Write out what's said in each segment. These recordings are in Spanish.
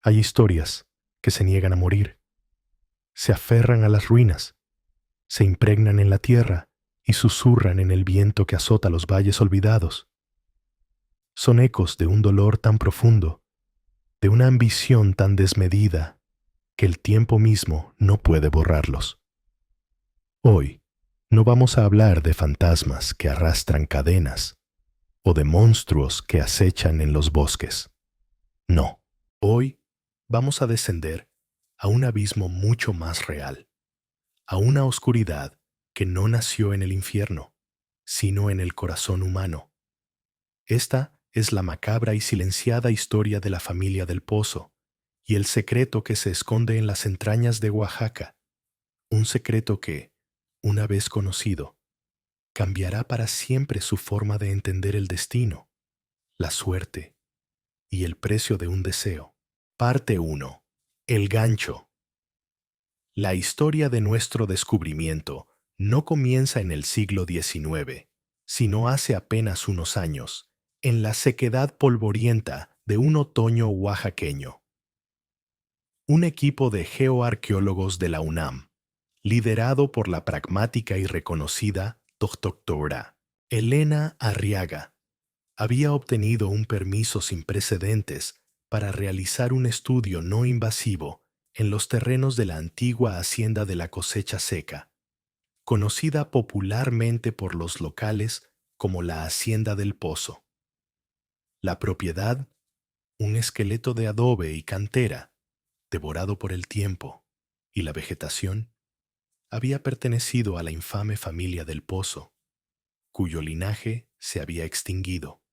Hay historias que se niegan a morir, se aferran a las ruinas, se impregnan en la tierra y susurran en el viento que azota los valles olvidados. Son ecos de un dolor tan profundo, de una ambición tan desmedida, que el tiempo mismo no puede borrarlos. Hoy no vamos a hablar de fantasmas que arrastran cadenas o de monstruos que acechan en los bosques. No, hoy vamos a descender a un abismo mucho más real, a una oscuridad que no nació en el infierno, sino en el corazón humano. Esta es la macabra y silenciada historia de la familia del Pozo y el secreto que se esconde en las entrañas de Oaxaca, un secreto que, una vez conocido, cambiará para siempre su forma de entender el destino, la suerte y el precio de un deseo. Parte 1. El gancho. La historia de nuestro descubrimiento no comienza en el siglo XIX, sino hace apenas unos años, en la sequedad polvorienta de un otoño oaxaqueño. Un equipo de geoarqueólogos de la UNAM, liderado por la pragmática y reconocida doctora Elena Arriaga, había obtenido un permiso sin precedentes para realizar un estudio no invasivo en los terrenos de la antigua Hacienda de la Cosecha Seca, conocida popularmente por los locales como la Hacienda del Pozo. La propiedad, un esqueleto de adobe y cantera, devorado por el tiempo y la vegetación, había pertenecido a la infame familia del Pozo, cuyo linaje se había extinguido,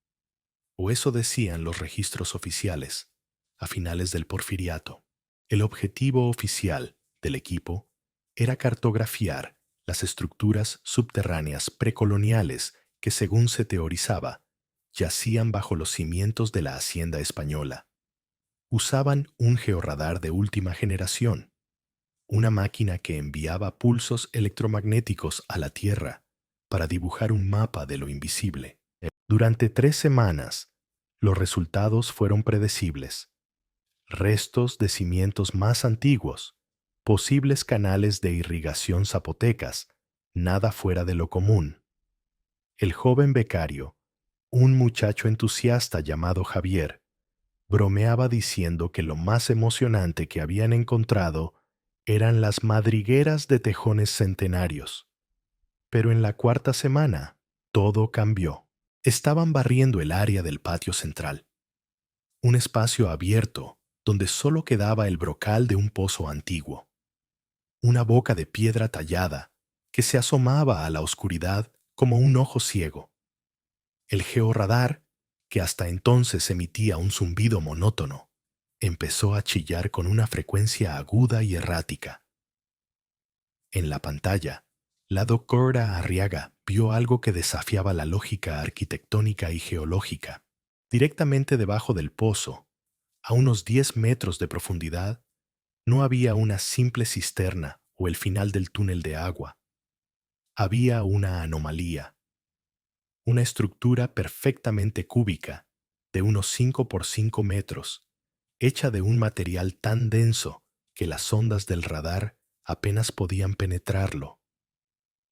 o eso decían los registros oficiales, a finales del Porfiriato. El objetivo oficial del equipo era cartografiar las estructuras subterráneas precoloniales que, según se teorizaba, yacían bajo los cimientos de la hacienda española. Usaban un georradar de última generación, una máquina que enviaba pulsos electromagnéticos a la Tierra para dibujar un mapa de lo invisible. Durante 3 semanas, los resultados fueron predecibles. Restos de cimientos más antiguos, posibles canales de irrigación zapotecas, nada fuera de lo común. El joven becario, un muchacho entusiasta llamado Javier, bromeaba diciendo que lo más emocionante que habían encontrado eran las madrigueras de tejones centenarios. Pero en la 4ª semana, todo cambió. Estaban barriendo el área del patio central, un espacio abierto donde solo quedaba el brocal de un pozo antiguo, una boca de piedra tallada que se asomaba a la oscuridad como un ojo ciego. El georradar, que hasta entonces emitía un zumbido monótono, empezó a chillar con una frecuencia aguda y errática. En la pantalla, la doctora Arriaga vio algo que desafiaba la lógica arquitectónica y geológica. Directamente debajo del pozo, a unos 10 metros de profundidad, no había una simple cisterna o el final del túnel de agua. Había una anomalía, una estructura perfectamente cúbica, de unos 5 por 5 metros, hecha de un material tan denso que las ondas del radar apenas podían penetrarlo.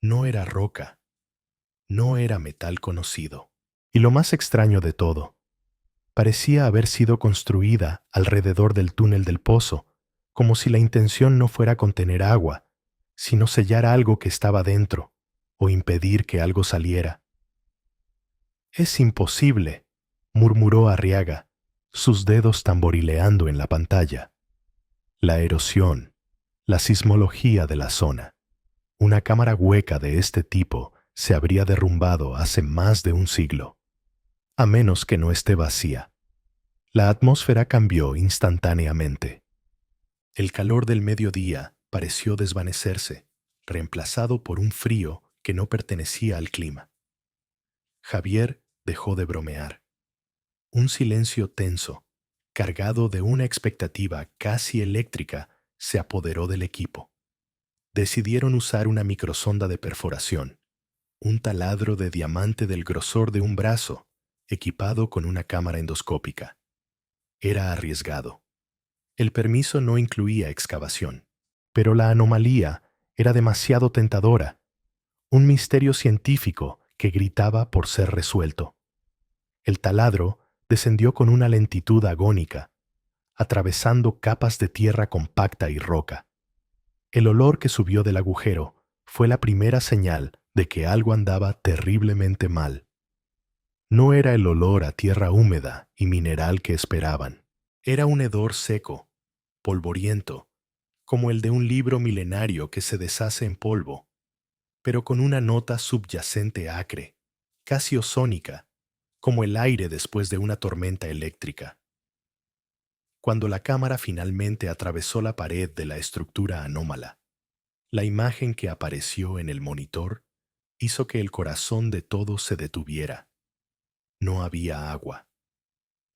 No era roca, no era metal conocido. Y lo más extraño de todo, parecía haber sido construida alrededor del túnel del pozo, como si la intención no fuera contener agua, sino sellar algo que estaba dentro, o impedir que algo saliera. «Es imposible», murmuró Arriaga, sus dedos tamborileando en la pantalla. La erosión, la sismología de la zona. Una cámara hueca de este tipo se habría derrumbado hace más de un siglo, a menos que no esté vacía. La atmósfera cambió instantáneamente. El calor del mediodía pareció desvanecerse, reemplazado por un frío que no pertenecía al clima. Javier dejó de bromear. Un silencio tenso, cargado de una expectativa casi eléctrica, se apoderó del equipo. Decidieron usar una microsonda de perforación, un taladro de diamante del grosor de un brazo, equipado con una cámara endoscópica. Era arriesgado. El permiso no incluía excavación, pero la anomalía era demasiado tentadora, un misterio científico que gritaba por ser resuelto. El taladro descendió con una lentitud agónica, atravesando capas de tierra compacta y roca. El olor que subió del agujero fue la primera señal de que algo andaba terriblemente mal. No era el olor a tierra húmeda y mineral que esperaban. Era un hedor seco, polvoriento, como el de un libro milenario que se deshace en polvo, pero con una nota subyacente acre, casi ozónica, como el aire después de una tormenta eléctrica. Cuando la cámara finalmente atravesó la pared de la estructura anómala, la imagen que apareció en el monitor hizo que el corazón de todos se detuviera. No había agua,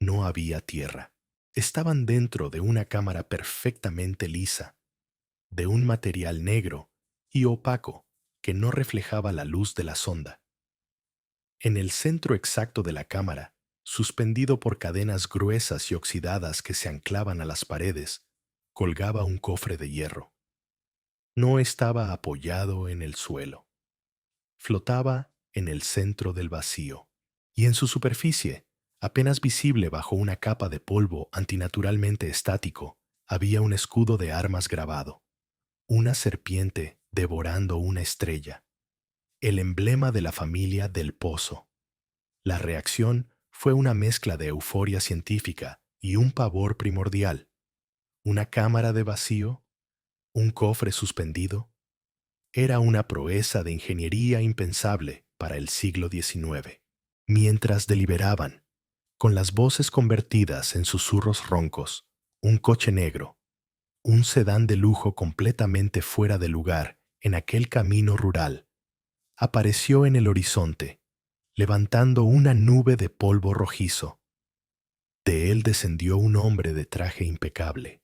no había tierra. Estaban dentro de una cámara perfectamente lisa, de un material negro y opaco que no reflejaba la luz de la sonda. En el centro exacto de la cámara, suspendido por cadenas gruesas y oxidadas que se anclaban a las paredes, colgaba un cofre de hierro. No estaba apoyado en el suelo. Flotaba en el centro del vacío, y en su superficie, apenas visible bajo una capa de polvo antinaturalmente estático, había un escudo de armas grabado, una serpiente devorando una estrella, el emblema de la familia del Pozo. La reacción fue una mezcla de euforia científica y un pavor primordial. Una cámara de vacío, un cofre suspendido. Era una proeza de ingeniería impensable para el siglo XIX. Mientras deliberaban, con las voces convertidas en susurros roncos, un coche negro, un sedán de lujo completamente fuera de lugar en aquel camino rural, apareció en el horizonte, levantando una nube de polvo rojizo. De él descendió un hombre de traje impecable,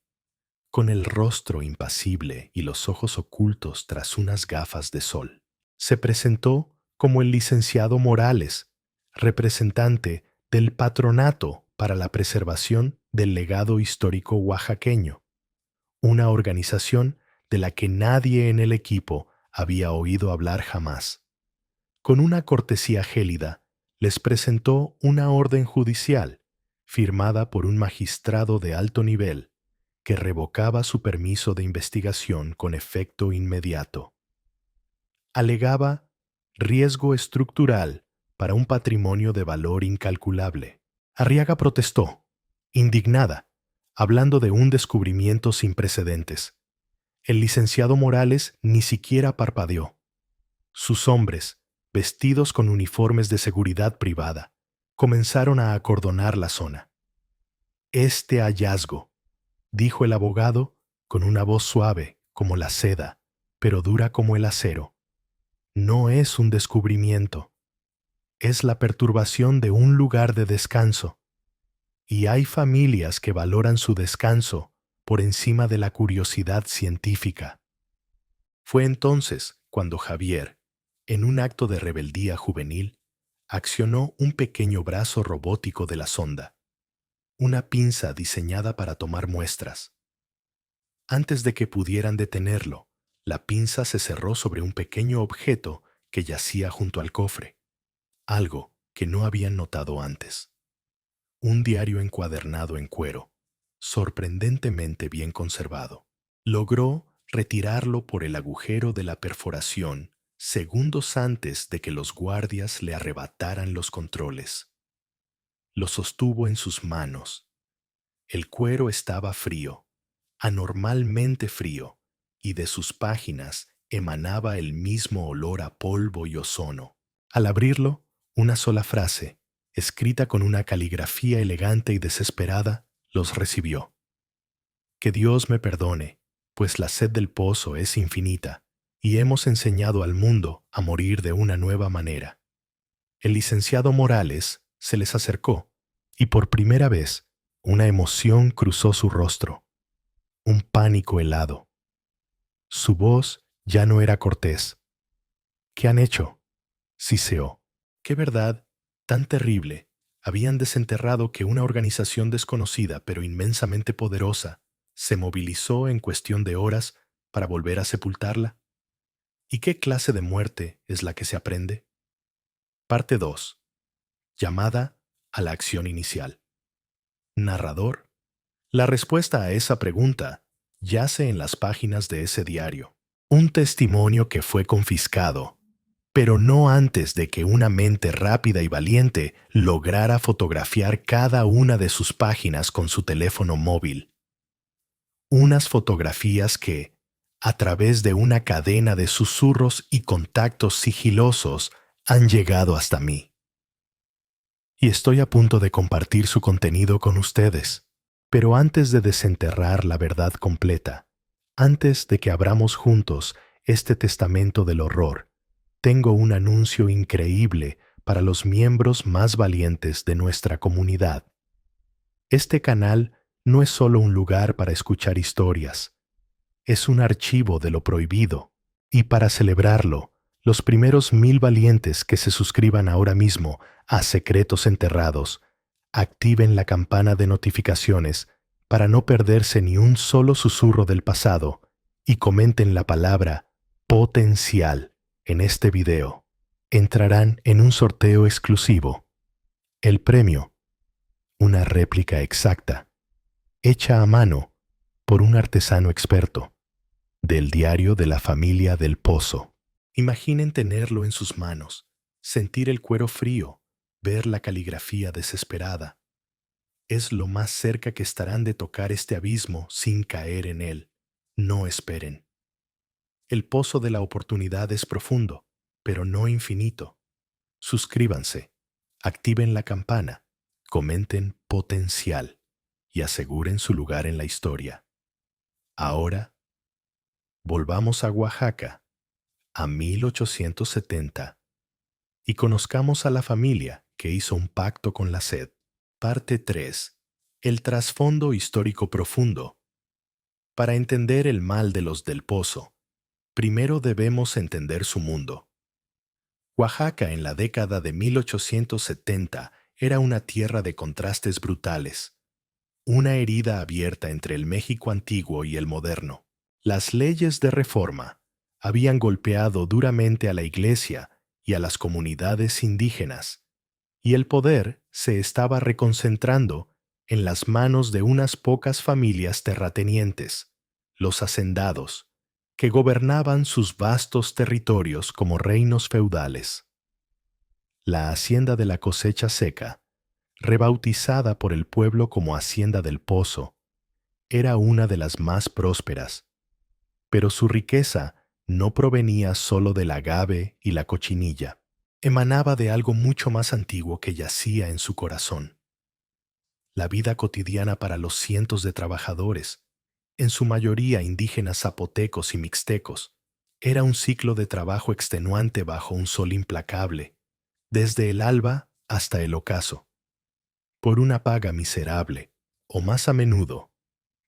con el rostro impasible y los ojos ocultos tras unas gafas de sol. Se presentó como el licenciado Morales, representante del Patronato para la Preservación del Legado Histórico Oaxaqueño, una organización de la que nadie en el equipo había oído hablar jamás. Con una cortesía gélida, les presentó una orden judicial, firmada por un magistrado de alto nivel, que revocaba su permiso de investigación con efecto inmediato. Alegaba riesgo estructural para un patrimonio de valor incalculable. Arriaga protestó, indignada, hablando de un descubrimiento sin precedentes. El licenciado Morales ni siquiera parpadeó. Sus hombres, vestidos con uniformes de seguridad privada, comenzaron a acordonar la zona. Este hallazgo, dijo el abogado con una voz suave como la seda, pero dura como el acero, no es un descubrimiento, es la perturbación de un lugar de descanso. Y hay familias que valoran su descanso por encima de la curiosidad científica. Fue entonces cuando Javier, en un acto de rebeldía juvenil, accionó un pequeño brazo robótico de la sonda, una pinza diseñada para tomar muestras. Antes de que pudieran detenerlo, la pinza se cerró sobre un pequeño objeto que yacía junto al cofre, algo que no habían notado antes. Un diario encuadernado en cuero, sorprendentemente bien conservado. Logró retirarlo por el agujero de la perforación segundos antes de que los guardias le arrebataran los controles. Lo sostuvo en sus manos. El cuero estaba frío, anormalmente frío, y de sus páginas emanaba el mismo olor a polvo y ozono. Al abrirlo, una sola frase, escrita con una caligrafía elegante y desesperada, los recibió. Que Dios me perdone, pues la sed del pozo es infinita, y hemos enseñado al mundo a morir de una nueva manera. El licenciado Morales se les acercó, y por primera vez una emoción cruzó su rostro, un pánico helado. Su voz ya no era cortés. ¿Qué han hecho? Siseó. ¿Qué verdad tan terrible habían desenterrado que una organización desconocida pero inmensamente poderosa se movilizó en cuestión de horas para volver a sepultarla? ¿Y qué clase de muerte es la que se aprende? Parte 2. Llamada a la acción inicial. Narrador. La respuesta a esa pregunta yace en las páginas de ese diario. Un testimonio que fue confiscado, pero no antes de que una mente rápida y valiente lograra fotografiar cada una de sus páginas con su teléfono móvil. Unas fotografías que, a través de una cadena de susurros y contactos sigilosos, han llegado hasta mí. Y estoy a punto de compartir su contenido con ustedes. Pero antes de desenterrar la verdad completa, antes de que abramos juntos este testamento del horror, tengo un anuncio increíble para los miembros más valientes de nuestra comunidad. Este canal no es solo un lugar para escuchar historias, es un archivo de lo prohibido, y para celebrarlo, los primeros 1000 valientes que se suscriban ahora mismo a Secretos Enterrados, activen la campana de notificaciones para no perderse ni un solo susurro del pasado y comenten la palabra potencial en este video. Entrarán en un sorteo exclusivo. El premio, una réplica exacta, hecha a mano por un artesano experto, del diario de la familia del Pozo. Imaginen tenerlo en sus manos, sentir el cuero frío, ver la caligrafía desesperada. Es lo más cerca que estarán de tocar este abismo sin caer en él. No esperen. El pozo de la oportunidad es profundo, pero no infinito. Suscríbanse, activen la campana, comenten potencial y aseguren su lugar en la historia. Ahora, volvamos a Oaxaca, a 1870, y conozcamos a la familia que hizo un pacto con la sed. Parte 3. El trasfondo histórico profundo. Para entender el mal de los del Pozo, primero debemos entender su mundo. Oaxaca en la década de 1870 era una tierra de contrastes brutales, una herida abierta entre el México antiguo y el moderno. Las leyes de reforma habían golpeado duramente a la iglesia y a las comunidades indígenas, y el poder se estaba reconcentrando en las manos de unas pocas familias terratenientes, los hacendados, que gobernaban sus vastos territorios como reinos feudales. La Hacienda de la Cosecha Seca, rebautizada por el pueblo como Hacienda del Pozo, era una de las más prósperas, pero su riqueza no provenía solo del agave y la cochinilla, emanaba de algo mucho más antiguo que yacía en su corazón. La vida cotidiana para los cientos de trabajadores, en su mayoría indígenas zapotecos y mixtecos, era un ciclo de trabajo extenuante bajo un sol implacable, desde el alba hasta el ocaso, por una paga miserable, o más a menudo,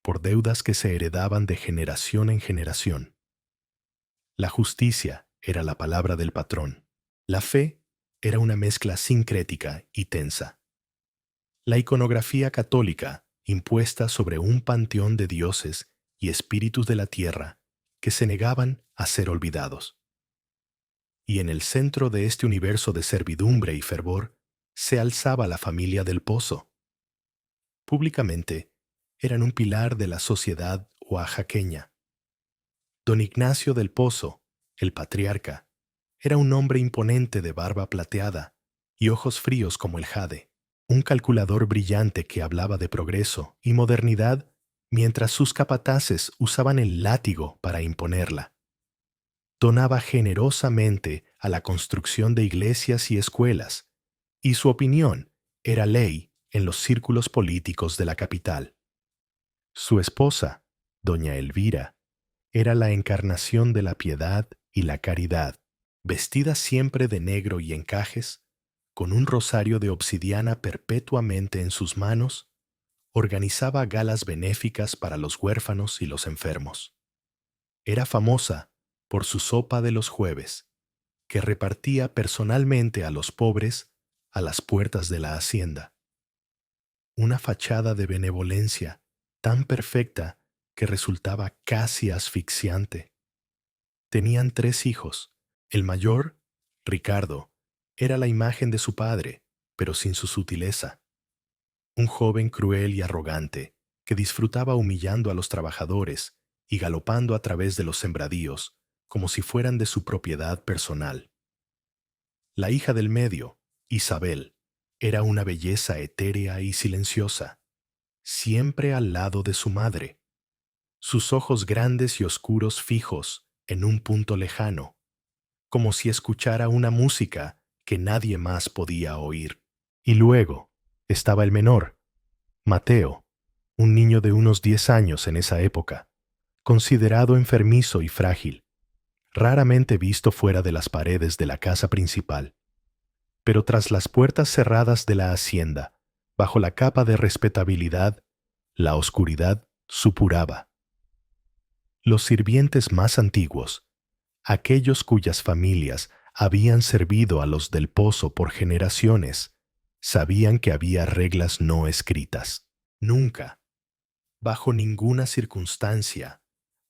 por deudas que se heredaban de generación en generación. La justicia era la palabra del patrón. La fe era una mezcla sincrética y tensa. La iconografía católica impuesta sobre un panteón de dioses y espíritus de la tierra que se negaban a ser olvidados. Y en el centro de este universo de servidumbre y fervor se alzaba la familia del Pozo. Públicamente, eran un pilar de la sociedad oaxaqueña. Don Ignacio del Pozo, el patriarca, era un hombre imponente de barba plateada y ojos fríos como el jade, un calculador brillante que hablaba de progreso y modernidad mientras sus capataces usaban el látigo para imponerla. Donaba generosamente a la construcción de iglesias y escuelas, y su opinión era ley en los círculos políticos de la capital. Su esposa, doña Elvira, era la encarnación de la piedad y la caridad, vestida siempre de negro y encajes, con un rosario de obsidiana perpetuamente en sus manos, organizaba galas benéficas para los huérfanos y los enfermos. Era famosa por su sopa de los jueves, que repartía personalmente a los pobres a las puertas de la hacienda. Una fachada de benevolencia tan perfecta que resultaba casi asfixiante. Tenían 3 hijos. El mayor, Ricardo, era la imagen de su padre, pero sin su sutileza. Un joven cruel y arrogante, que disfrutaba humillando a los trabajadores y galopando a través de los sembradíos, como si fueran de su propiedad personal. La hija del medio, Isabel, era una belleza etérea y silenciosa, siempre al lado de su madre, sus ojos grandes y oscuros fijos en un punto lejano, como si escuchara una música que nadie más podía oír. Y luego estaba el menor, Mateo, un niño de unos 10 años en esa época, considerado enfermizo y frágil, raramente visto fuera de las paredes de la casa principal. Pero tras las puertas cerradas de la hacienda, bajo la capa de respetabilidad, la oscuridad supuraba. Los sirvientes más antiguos, aquellos cuyas familias habían servido a los del pozo por generaciones, sabían que había reglas no escritas. Nunca, bajo ninguna circunstancia,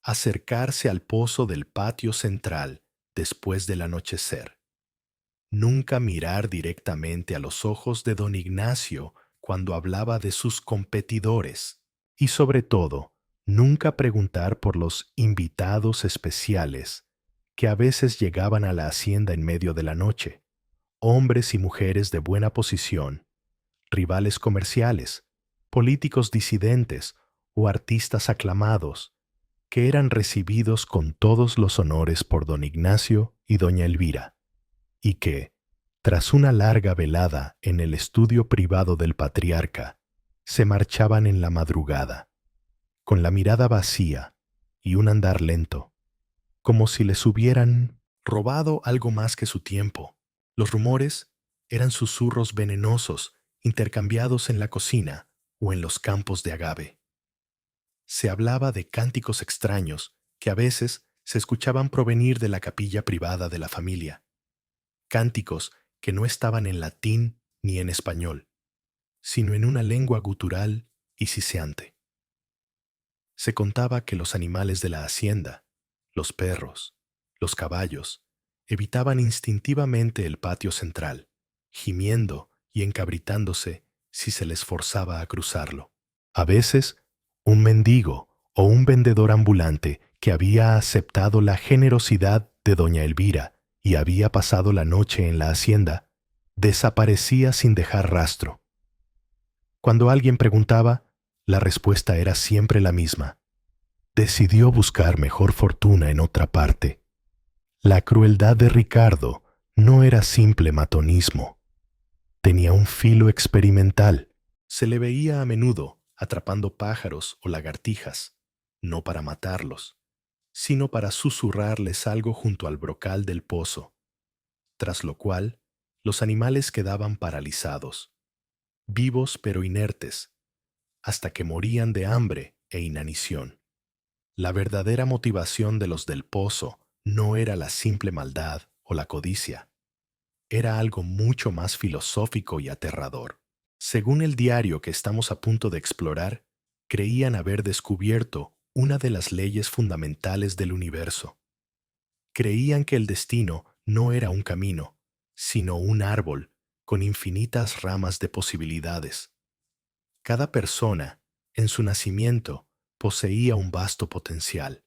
acercarse al pozo del patio central después del anochecer. Nunca mirar directamente a los ojos de don Ignacio cuando hablaba de sus competidores. Y sobre todo, nunca preguntar por los invitados especiales que a veces llegaban a la hacienda en medio de la noche, hombres y mujeres de buena posición, rivales comerciales, políticos disidentes o artistas aclamados, que eran recibidos con todos los honores por don Ignacio y doña Elvira, y que, tras una larga velada en el estudio privado del patriarca, se marchaban en la madrugada, con la mirada vacía y un andar lento, como si les hubieran robado algo más que su tiempo. Los rumores eran susurros venenosos intercambiados en la cocina o en los campos de agave. Se hablaba de cánticos extraños que a veces se escuchaban provenir de la capilla privada de la familia. Cánticos que no estaban en latín ni en español, sino en una lengua gutural y siseante. Se contaba que los animales de la hacienda, los perros, los caballos, evitaban instintivamente el patio central, gimiendo y encabritándose si se les forzaba a cruzarlo. A veces, un mendigo o un vendedor ambulante que había aceptado la generosidad de doña Elvira y había pasado la noche en la hacienda, desaparecía sin dejar rastro. Cuando alguien preguntaba, la respuesta era siempre la misma. Decidió buscar mejor fortuna en otra parte. La crueldad de Ricardo no era simple matonismo. Tenía un filo experimental. Se le veía a menudo atrapando pájaros o lagartijas, no para matarlos, sino para susurrarles algo junto al brocal del pozo, tras lo cual los animales quedaban paralizados, vivos pero inertes, hasta que morían de hambre e inanición. La verdadera motivación de los del pozo no era la simple maldad o la codicia, era algo mucho más filosófico y aterrador. Según el diario que estamos a punto de explorar, creían haber descubierto una de las leyes fundamentales del universo. Creían que el destino no era un camino, sino un árbol con infinitas ramas de posibilidades. Cada persona, en su nacimiento, poseía un vasto potencial.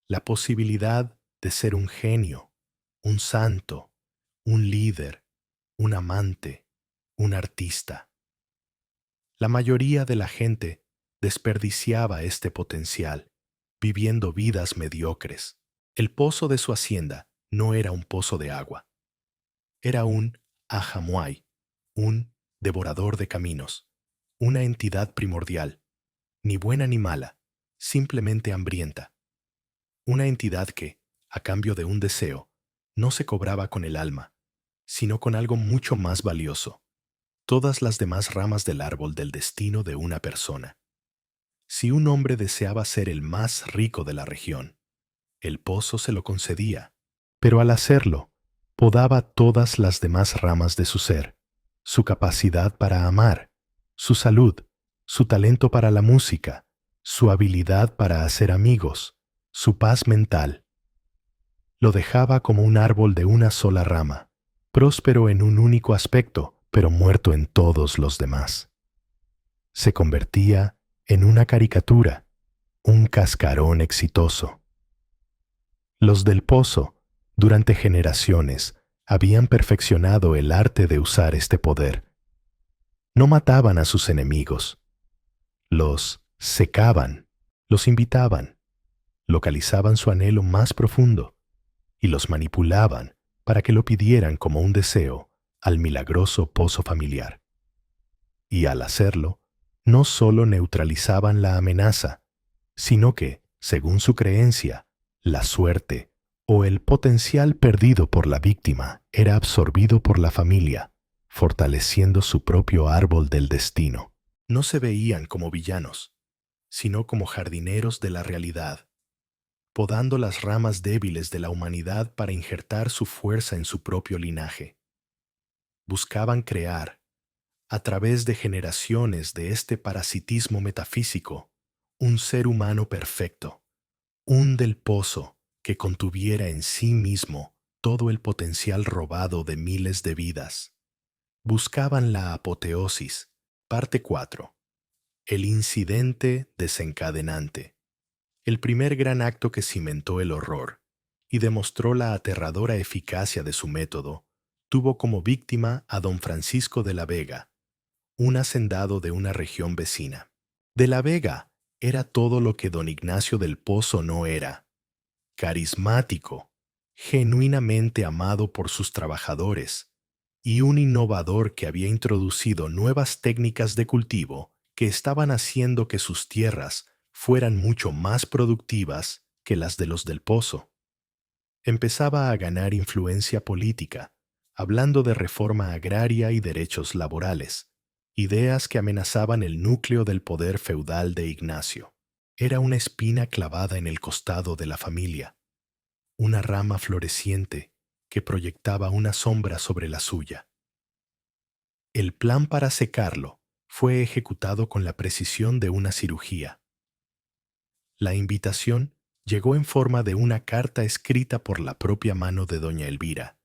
La posibilidad de ser un genio, un santo, un líder, un amante, un artista. La mayoría de la gente desperdiciaba este potencial, viviendo vidas mediocres. El pozo de su hacienda no era un pozo de agua. Era un ajamuay, un devorador de caminos, una entidad primordial, ni buena ni mala, simplemente hambrienta. Una entidad que, a cambio de un deseo, no se cobraba con el alma, sino con algo mucho más valioso: todas las demás ramas del árbol del destino de una persona. Si un hombre deseaba ser el más rico de la región, el pozo se lo concedía, pero al hacerlo, podaba todas las demás ramas de su ser, su capacidad para amar, su salud, su talento para la música, su habilidad para hacer amigos, su paz mental. Lo dejaba como un árbol de una sola rama, próspero en un único aspecto, pero muerto en todos los demás. Se convertía en una caricatura, un cascarón exitoso. Los del Pozo, durante generaciones, habían perfeccionado el arte de usar este poder. No mataban a sus enemigos, los secaban, los invitaban, localizaban su anhelo más profundo y los manipulaban para que lo pidieran como un deseo al milagroso pozo familiar. Y al hacerlo, no solo neutralizaban la amenaza, sino que, según su creencia, la suerte o el potencial perdido por la víctima era absorbido por la familia, fortaleciendo su propio árbol del destino. No se veían como villanos, sino como jardineros de la realidad, podando las ramas débiles de la humanidad para injertar su fuerza en su propio linaje. Buscaban crear, a través de generaciones de este parasitismo metafísico, un ser humano perfecto, un del Pozo que contuviera en sí mismo todo el potencial robado de miles de vidas. Buscaban la apoteosis, parte 4. El incidente desencadenante. El primer gran acto que cimentó el horror y demostró la aterradora eficacia de su método, tuvo como víctima a don Francisco de la Vega, un hacendado de una región vecina. De la Vega era todo lo que don Ignacio del Pozo no era: carismático, genuinamente amado por sus trabajadores, y un innovador que había introducido nuevas técnicas de cultivo que estaban haciendo que sus tierras fueran mucho más productivas que las de los del Pozo. Empezaba a ganar influencia política, hablando de reforma agraria y derechos laborales, ideas que amenazaban el núcleo del poder feudal de Ignacio. Era una espina clavada en el costado de la familia, una rama floreciente que proyectaba una sombra sobre la suya. El plan para secarlo fue ejecutado con la precisión de una cirugía. La invitación llegó en forma de una carta escrita por la propia mano de doña Elvira,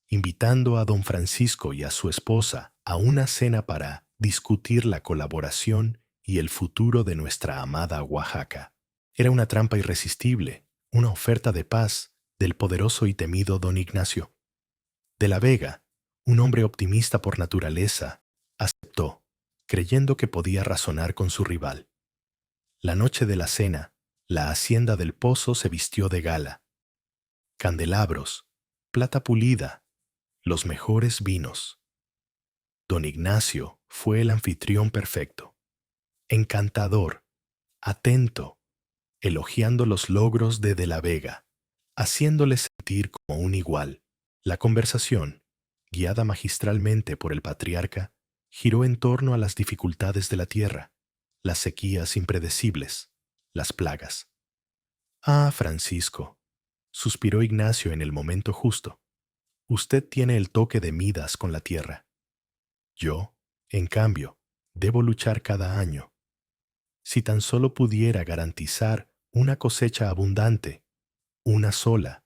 invitando a don Francisco y a su esposa a una cena para discutir la colaboración y el futuro de nuestra amada Oaxaca. Era una trampa irresistible, una oferta de paz del poderoso y temido don Ignacio. De la Vega, un hombre optimista por naturaleza, aceptó, creyendo que podía razonar con su rival. La noche de la cena, la hacienda del Pozo se vistió de gala. Candelabros, plata pulida, los mejores vinos. Don Ignacio fue el anfitrión perfecto, encantador, atento, elogiando los logros de la Vega, haciéndole sentir como un igual. La conversación, guiada magistralmente por el patriarca, giró en torno a las dificultades de la tierra, las sequías impredecibles, las plagas. «Ah, Francisco», suspiró Ignacio en el momento justo, «usted tiene el toque de Midas con la tierra. Yo, en cambio, debo luchar cada año. Si tan solo pudiera garantizar una cosecha abundante, una sola,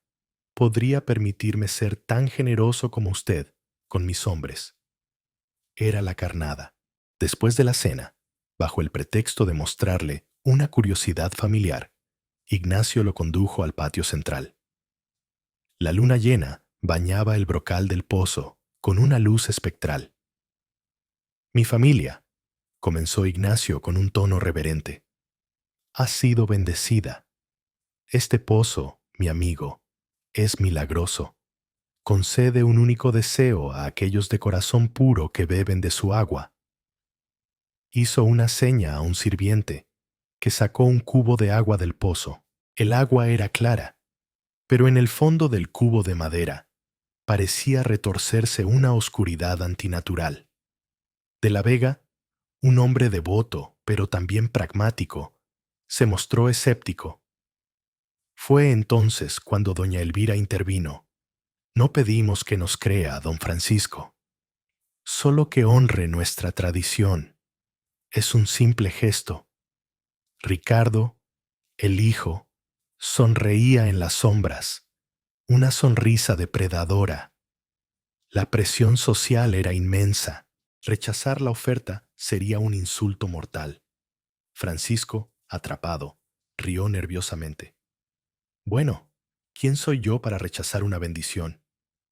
podría permitirme ser tan generoso como usted con mis hombres». Era la carnada. Después de la cena, bajo el pretexto de mostrarle una curiosidad familiar, Ignacio lo condujo al patio central. La luna llena bañaba el brocal del pozo con una luz espectral. «Mi familia», comenzó Ignacio con un tono reverente, «ha sido bendecida. Este pozo, mi amigo, es milagroso. Concede un único deseo a aquellos de corazón puro que beben de su agua». Hizo una seña a un sirviente, que sacó un cubo de agua del pozo. El agua era clara, pero en el fondo del cubo de madera parecía retorcerse una oscuridad antinatural. De la Vega, un hombre devoto, pero también pragmático, se mostró escéptico. Fue entonces cuando doña Elvira intervino. «No pedimos que nos crea, don Francisco, solo que honre nuestra tradición. Es un simple gesto. Ricardo, el hijo, sonreía en las sombras, una sonrisa depredadora. La presión social era inmensa. Rechazar la oferta sería un insulto mortal. Francisco, atrapado, rió nerviosamente. Bueno, ¿quién soy yo para rechazar una bendición?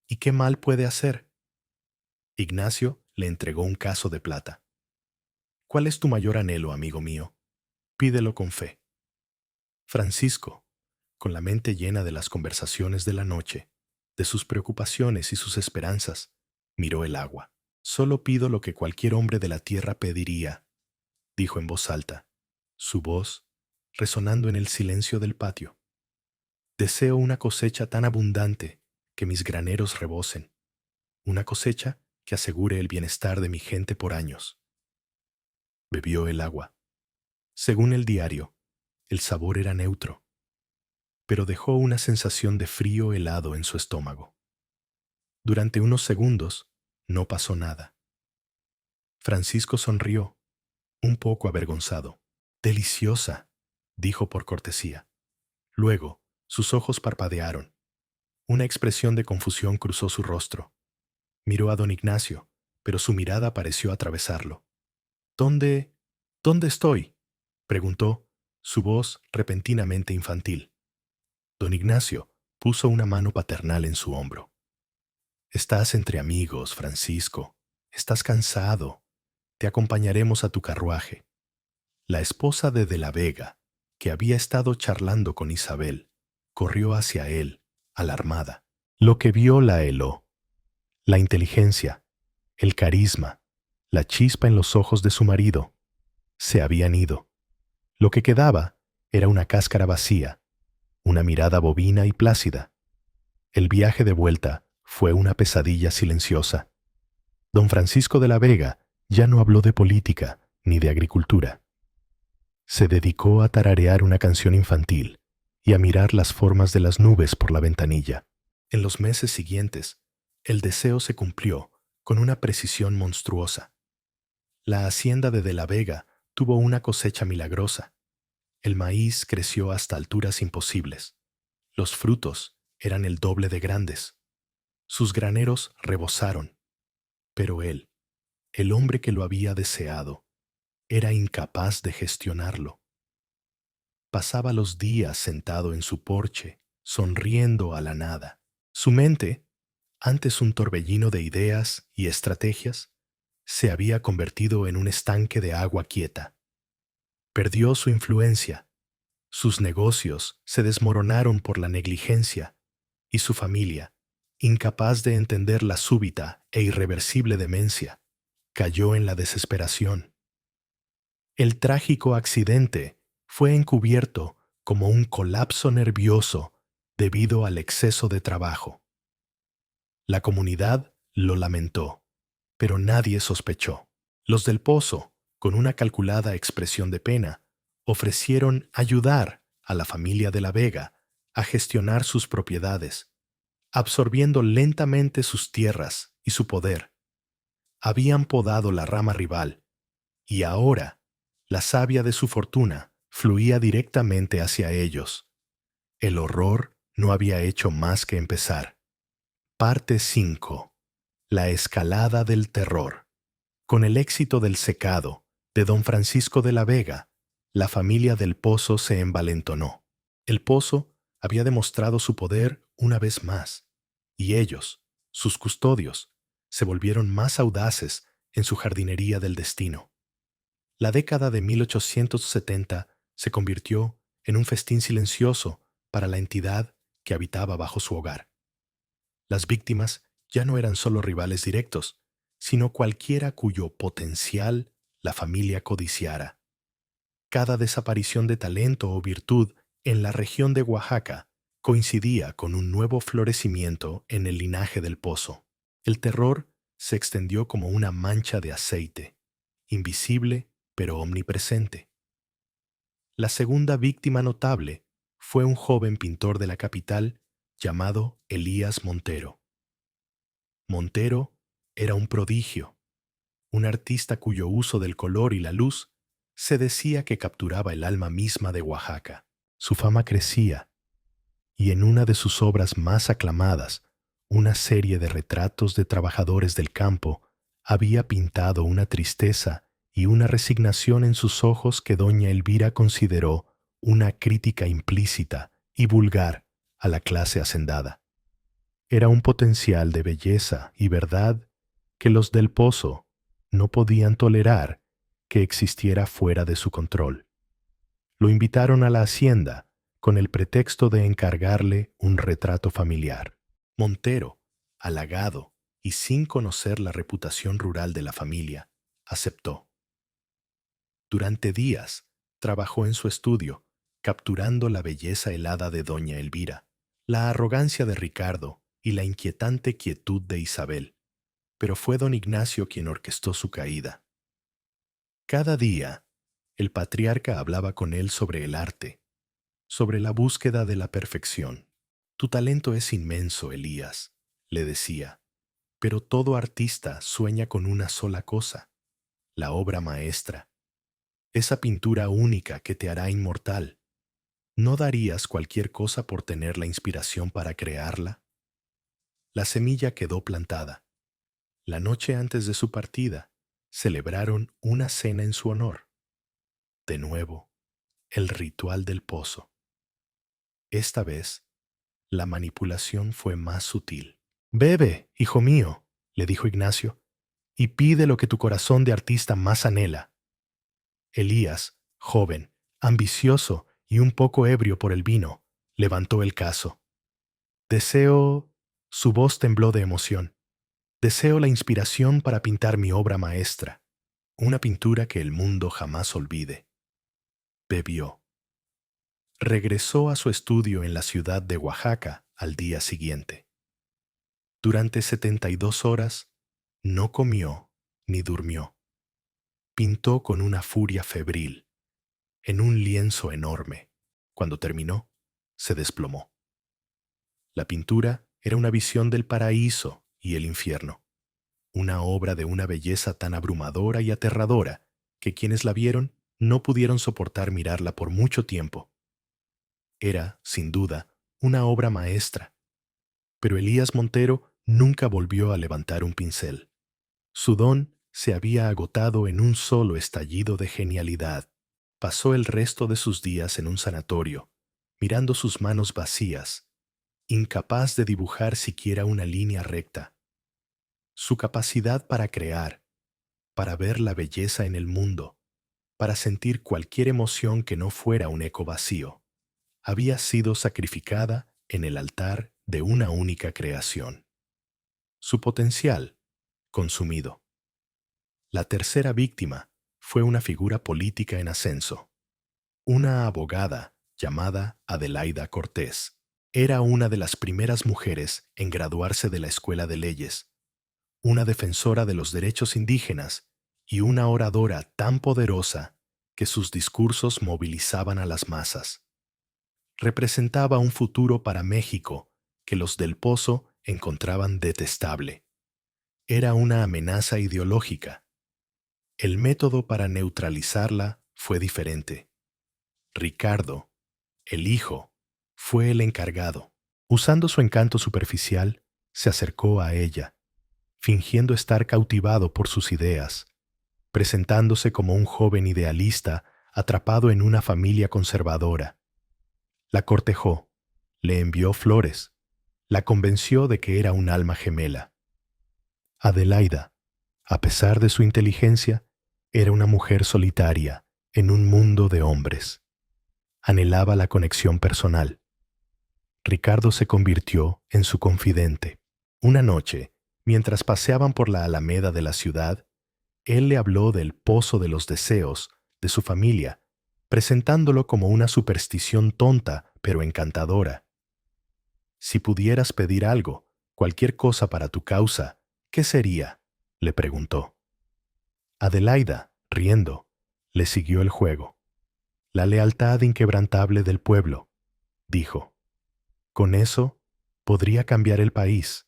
¿Y qué mal puede hacer? Ignacio le entregó un caso de plata. ¿Cuál es tu mayor anhelo, amigo mío? Pídelo con fe. Francisco, con la mente llena de las conversaciones de la noche, de sus preocupaciones y sus esperanzas, miró el agua. Solo pido lo que cualquier hombre de la tierra pediría, dijo en voz alta, su voz resonando en el silencio del patio. Deseo una cosecha tan abundante que mis graneros rebosen, una cosecha que asegure el bienestar de mi gente por años. Bebió el agua. Según el diario, el sabor era neutro, pero dejó una sensación de frío helado en su estómago. Durante unos segundos no pasó nada. Francisco sonrió, un poco avergonzado. Deliciosa, dijo por cortesía. Luego, sus ojos parpadearon. Una expresión de confusión cruzó su rostro. Miró a don Ignacio, pero su mirada pareció atravesarlo. ¿Dónde... ¿Dónde estoy? Preguntó, su voz repentinamente infantil. Don Ignacio puso una mano paternal en su hombro. Estás entre amigos, Francisco. Estás cansado. Te acompañaremos a tu carruaje. La esposa de la Vega, que había estado charlando con Isabel, corrió hacia él, alarmada. Lo que vio la heló. La inteligencia, el carisma, la chispa en los ojos de su marido, se habían ido. Lo que quedaba era una cáscara vacía, una mirada bovina y plácida. El viaje de vuelta fue una pesadilla silenciosa. Don Francisco de la Vega ya no habló de política ni de agricultura. Se dedicó a tararear una canción infantil y a mirar las formas de las nubes por la ventanilla. En los meses siguientes, el deseo se cumplió con una precisión monstruosa. La hacienda de la Vega tuvo una cosecha milagrosa. El maíz creció hasta alturas imposibles. Los frutos eran el doble de grandes. Sus graneros rebosaron. Pero él, el hombre que lo había deseado, era incapaz de gestionarlo. Pasaba los días sentado en su porche, sonriendo a la nada. Su mente, antes un torbellino de ideas y estrategias, se había convertido en un estanque de agua quieta. Perdió su influencia, sus negocios se desmoronaron por la negligencia y su familia, incapaz de entender la súbita e irreversible demencia, cayó en la desesperación. El trágico accidente fue encubierto como un colapso nervioso debido al exceso de trabajo. La comunidad lo lamentó, pero nadie sospechó. Los del Pozo, con una calculada expresión de pena, ofrecieron ayudar a la familia de la Vega a gestionar sus propiedades, absorbiendo lentamente sus tierras y su poder. Habían podado la rama rival, y ahora la savia de su fortuna fluía directamente hacia ellos. El horror no había hecho más que empezar. Parte 5. La escalada del terror. Con el éxito del secado de don Francisco de la Vega, la familia del Pozo se envalentonó. El Pozo había demostrado su poder una vez más, y ellos, sus custodios, se volvieron más audaces en su jardinería del destino. La década de 1870 se convirtió en un festín silencioso para la entidad que habitaba bajo su hogar. Las víctimas ya no eran solo rivales directos, sino cualquiera cuyo potencial la familia codiciara. Cada desaparición de talento o virtud en la región de Oaxaca coincidía con un nuevo florecimiento en el linaje del Pozo. El terror se extendió como una mancha de aceite, invisible pero omnipresente. La segunda víctima notable fue un joven pintor de la capital llamado Elías Montero. Montero era un prodigio, un artista cuyo uso del color y la luz Se decía que capturaba el alma misma de Oaxaca. Su fama crecía, y en una de sus obras más aclamadas, una serie de retratos de trabajadores del campo, había pintado una tristeza y una resignación en sus ojos que doña Elvira consideró una crítica implícita y vulgar a la clase hacendada. Era un potencial de belleza y verdad que los del Pozo no podían tolerar que existiera fuera de su control. Lo invitaron a la hacienda con el pretexto de encargarle un retrato familiar. Montero, halagado y sin conocer la reputación rural de la familia, aceptó. Durante días trabajó en su estudio, capturando la belleza helada de doña Elvira, la arrogancia de Ricardo y la inquietante quietud de Isabel, pero fue don Ignacio quien orquestó su caída. Cada día, el patriarca hablaba con él sobre el arte, sobre la búsqueda de la perfección. Tu talento es inmenso, Elías, le decía, pero todo artista sueña con una sola cosa, la obra maestra, esa pintura única que te hará inmortal. ¿No darías cualquier cosa por tener la inspiración para crearla? La semilla quedó plantada. La noche antes de su partida, celebraron una cena en su honor. De nuevo, el ritual del pozo. Esta vez, la manipulación fue más sutil. Bebe, hijo mío, le dijo Ignacio, y pide lo que tu corazón de artista más anhela. Elías, joven, ambicioso y un poco ebrio por el vino, levantó el caso. Deseo... Su voz tembló de emoción. Deseo la inspiración para pintar mi obra maestra, una pintura que el mundo jamás olvide. Bebió. Regresó a su estudio en la ciudad de Oaxaca al día siguiente. Durante 72 horas, no comió ni durmió. Pintó con una furia febril, en un lienzo enorme. Cuando terminó, se desplomó. La pintura era una visión del paraíso y el infierno, una obra de una belleza tan abrumadora y aterradora que quienes la vieron no pudieron soportar mirarla por mucho tiempo. Era, sin duda, una obra maestra, pero Elías Montero nunca volvió a levantar un pincel. Su don se había agotado en un solo estallido de genialidad. Pasó el resto de sus días en un sanatorio, mirando sus manos vacías, incapaz de dibujar siquiera una línea recta. Su capacidad para crear, para ver la belleza en el mundo, para sentir cualquier emoción que no fuera un eco vacío, había sido sacrificada en el altar de una única creación. Su potencial, consumido. La tercera víctima fue una figura política en ascenso, una abogada llamada Adelaida Cortés. Era una de las primeras mujeres en graduarse de la Escuela de Leyes, una defensora de los derechos indígenas y una oradora tan poderosa que sus discursos movilizaban a las masas. Representaba un futuro para México que los del Pozo encontraban detestable. Era una amenaza ideológica. El método para neutralizarla fue diferente. Ricardo, el hijo, fue el encargado. Usando su encanto superficial, se acercó a ella, fingiendo estar cautivado por sus ideas, presentándose como un joven idealista atrapado en una familia conservadora. La cortejó, le envió flores, la convenció de que era un alma gemela. Adelaida, a pesar de su inteligencia, era una mujer solitaria en un mundo de hombres. Anhelaba la conexión personal. Ricardo se convirtió en su confidente. Una noche, mientras paseaban por la alameda de la ciudad, él le habló del pozo de los deseos, de su familia, presentándolo como una superstición tonta pero encantadora. Si pudieras pedir algo, cualquier cosa para tu causa, ¿qué sería?, le preguntó. Adelaida, riendo, le siguió el juego. La lealtad inquebrantable del pueblo, dijo. Con eso, podría cambiar el país.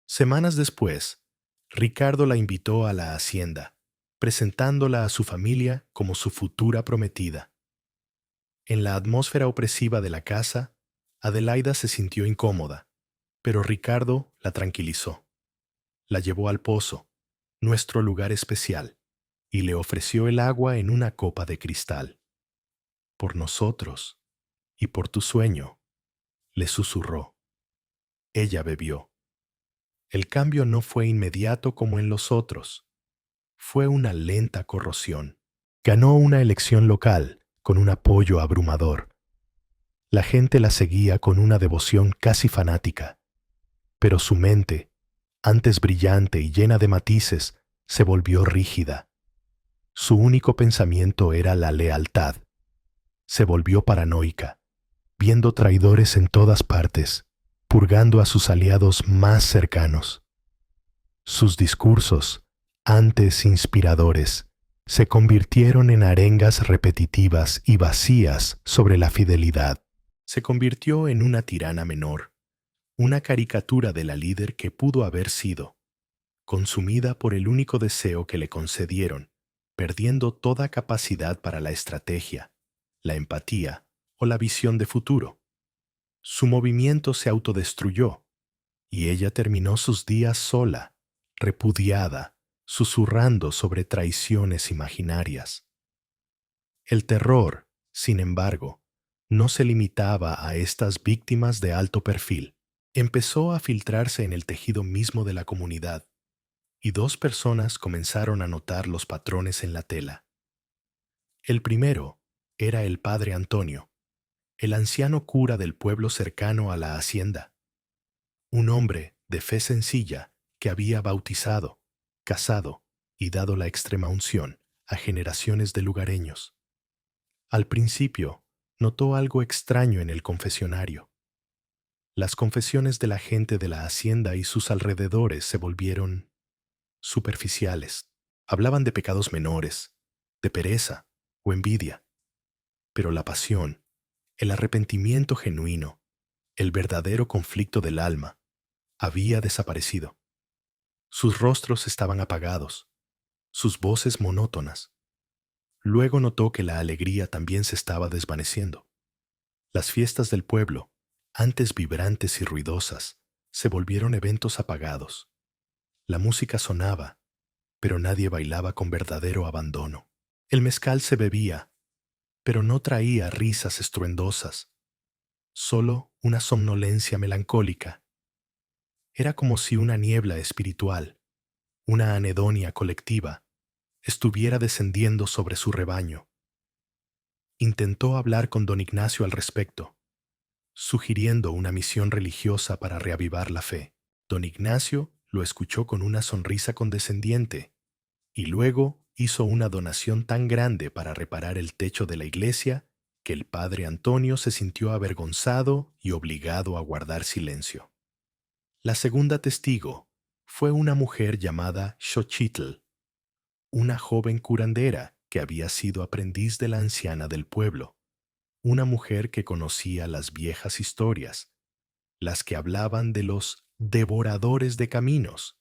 Semanas después, Ricardo la invitó a la hacienda. presentándola a su familia como su futura prometida. En la atmósfera opresiva de la casa, Adelaida se sintió incómoda, pero Ricardo la tranquilizó. La llevó al pozo, nuestro lugar especial, y le ofreció el agua en una copa de cristal. Por nosotros y por tu sueño, le susurró. Ella bebió. El cambio no fue inmediato como en los otros. Fue una lenta corrosión. Ganó una elección local con un apoyo abrumador. La gente la seguía con una devoción casi fanática, pero su mente, antes brillante y llena de matices, se volvió rígida. Su único pensamiento era la lealtad. Se volvió paranoica, viendo traidores en todas partes, purgando a sus aliados más cercanos. Sus discursos, antes inspiradores, se convirtieron en arengas repetitivas y vacías sobre la fidelidad. Se convirtió en una tirana menor, una caricatura de la líder que pudo haber sido, consumida por el único deseo que le concedieron, perdiendo toda capacidad para la estrategia, la empatía o la visión de futuro. Su movimiento se autodestruyó, y ella terminó sus días sola, repudiada, susurrando sobre traiciones imaginarias. El terror, sin embargo, no se limitaba a estas víctimas de alto perfil. Empezó a filtrarse en el tejido mismo de la comunidad, y dos personas comenzaron a notar los patrones en la tela. El primero era el padre Antonio, el anciano cura del pueblo cercano a la hacienda, un hombre de fe sencilla que había bautizado, casado y dado la extrema unción a generaciones de lugareños. Al principio, notó algo extraño en el confesionario. Las confesiones de la gente de la hacienda y sus alrededores se volvieron superficiales. Hablaban de pecados menores, de pereza o envidia, pero la pasión, el arrepentimiento genuino, el verdadero conflicto del alma, había desaparecido. Sus rostros estaban apagados, sus voces monótonas. Luego notó que la alegría también se estaba desvaneciendo. Las fiestas del pueblo, antes vibrantes y ruidosas, se volvieron eventos apagados. La música sonaba, pero nadie bailaba con verdadero abandono. El mezcal se bebía, pero no traía risas estruendosas, solo una somnolencia melancólica. Era como si una niebla espiritual, una anedonia colectiva, estuviera descendiendo sobre su rebaño. Intentó hablar con don Ignacio al respecto, sugiriendo una misión religiosa para reavivar la fe. Don Ignacio lo escuchó con una sonrisa condescendiente y luego hizo una donación tan grande para reparar el techo de la iglesia que el padre Antonio se sintió avergonzado y obligado a guardar silencio. La segunda testigo fue una mujer llamada Xochitl, una joven curandera que había sido aprendiz de la anciana del pueblo, una mujer que conocía las viejas historias, las que hablaban de los devoradores de caminos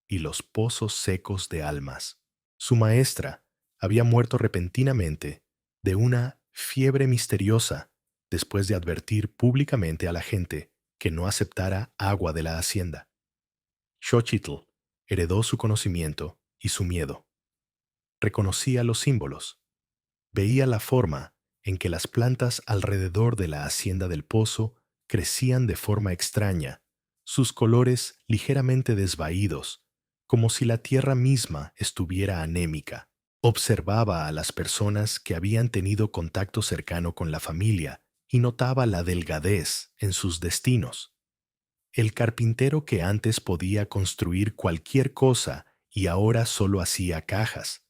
y los pozos secos de almas. Su maestra había muerto repentinamente de una fiebre misteriosa después de advertir públicamente a la gente que no aceptara agua de la hacienda. Xochitl heredó su conocimiento y su miedo. Reconocía los símbolos, veía la forma en que las plantas alrededor de la hacienda del pozo crecían de forma extraña, sus colores ligeramente desvaídos, como si la tierra misma estuviera anémica. Observaba a las personas que habían tenido contacto cercano con la familia y notaba la delgadez en sus destinos. El carpintero que antes podía construir cualquier cosa y ahora solo hacía cajas.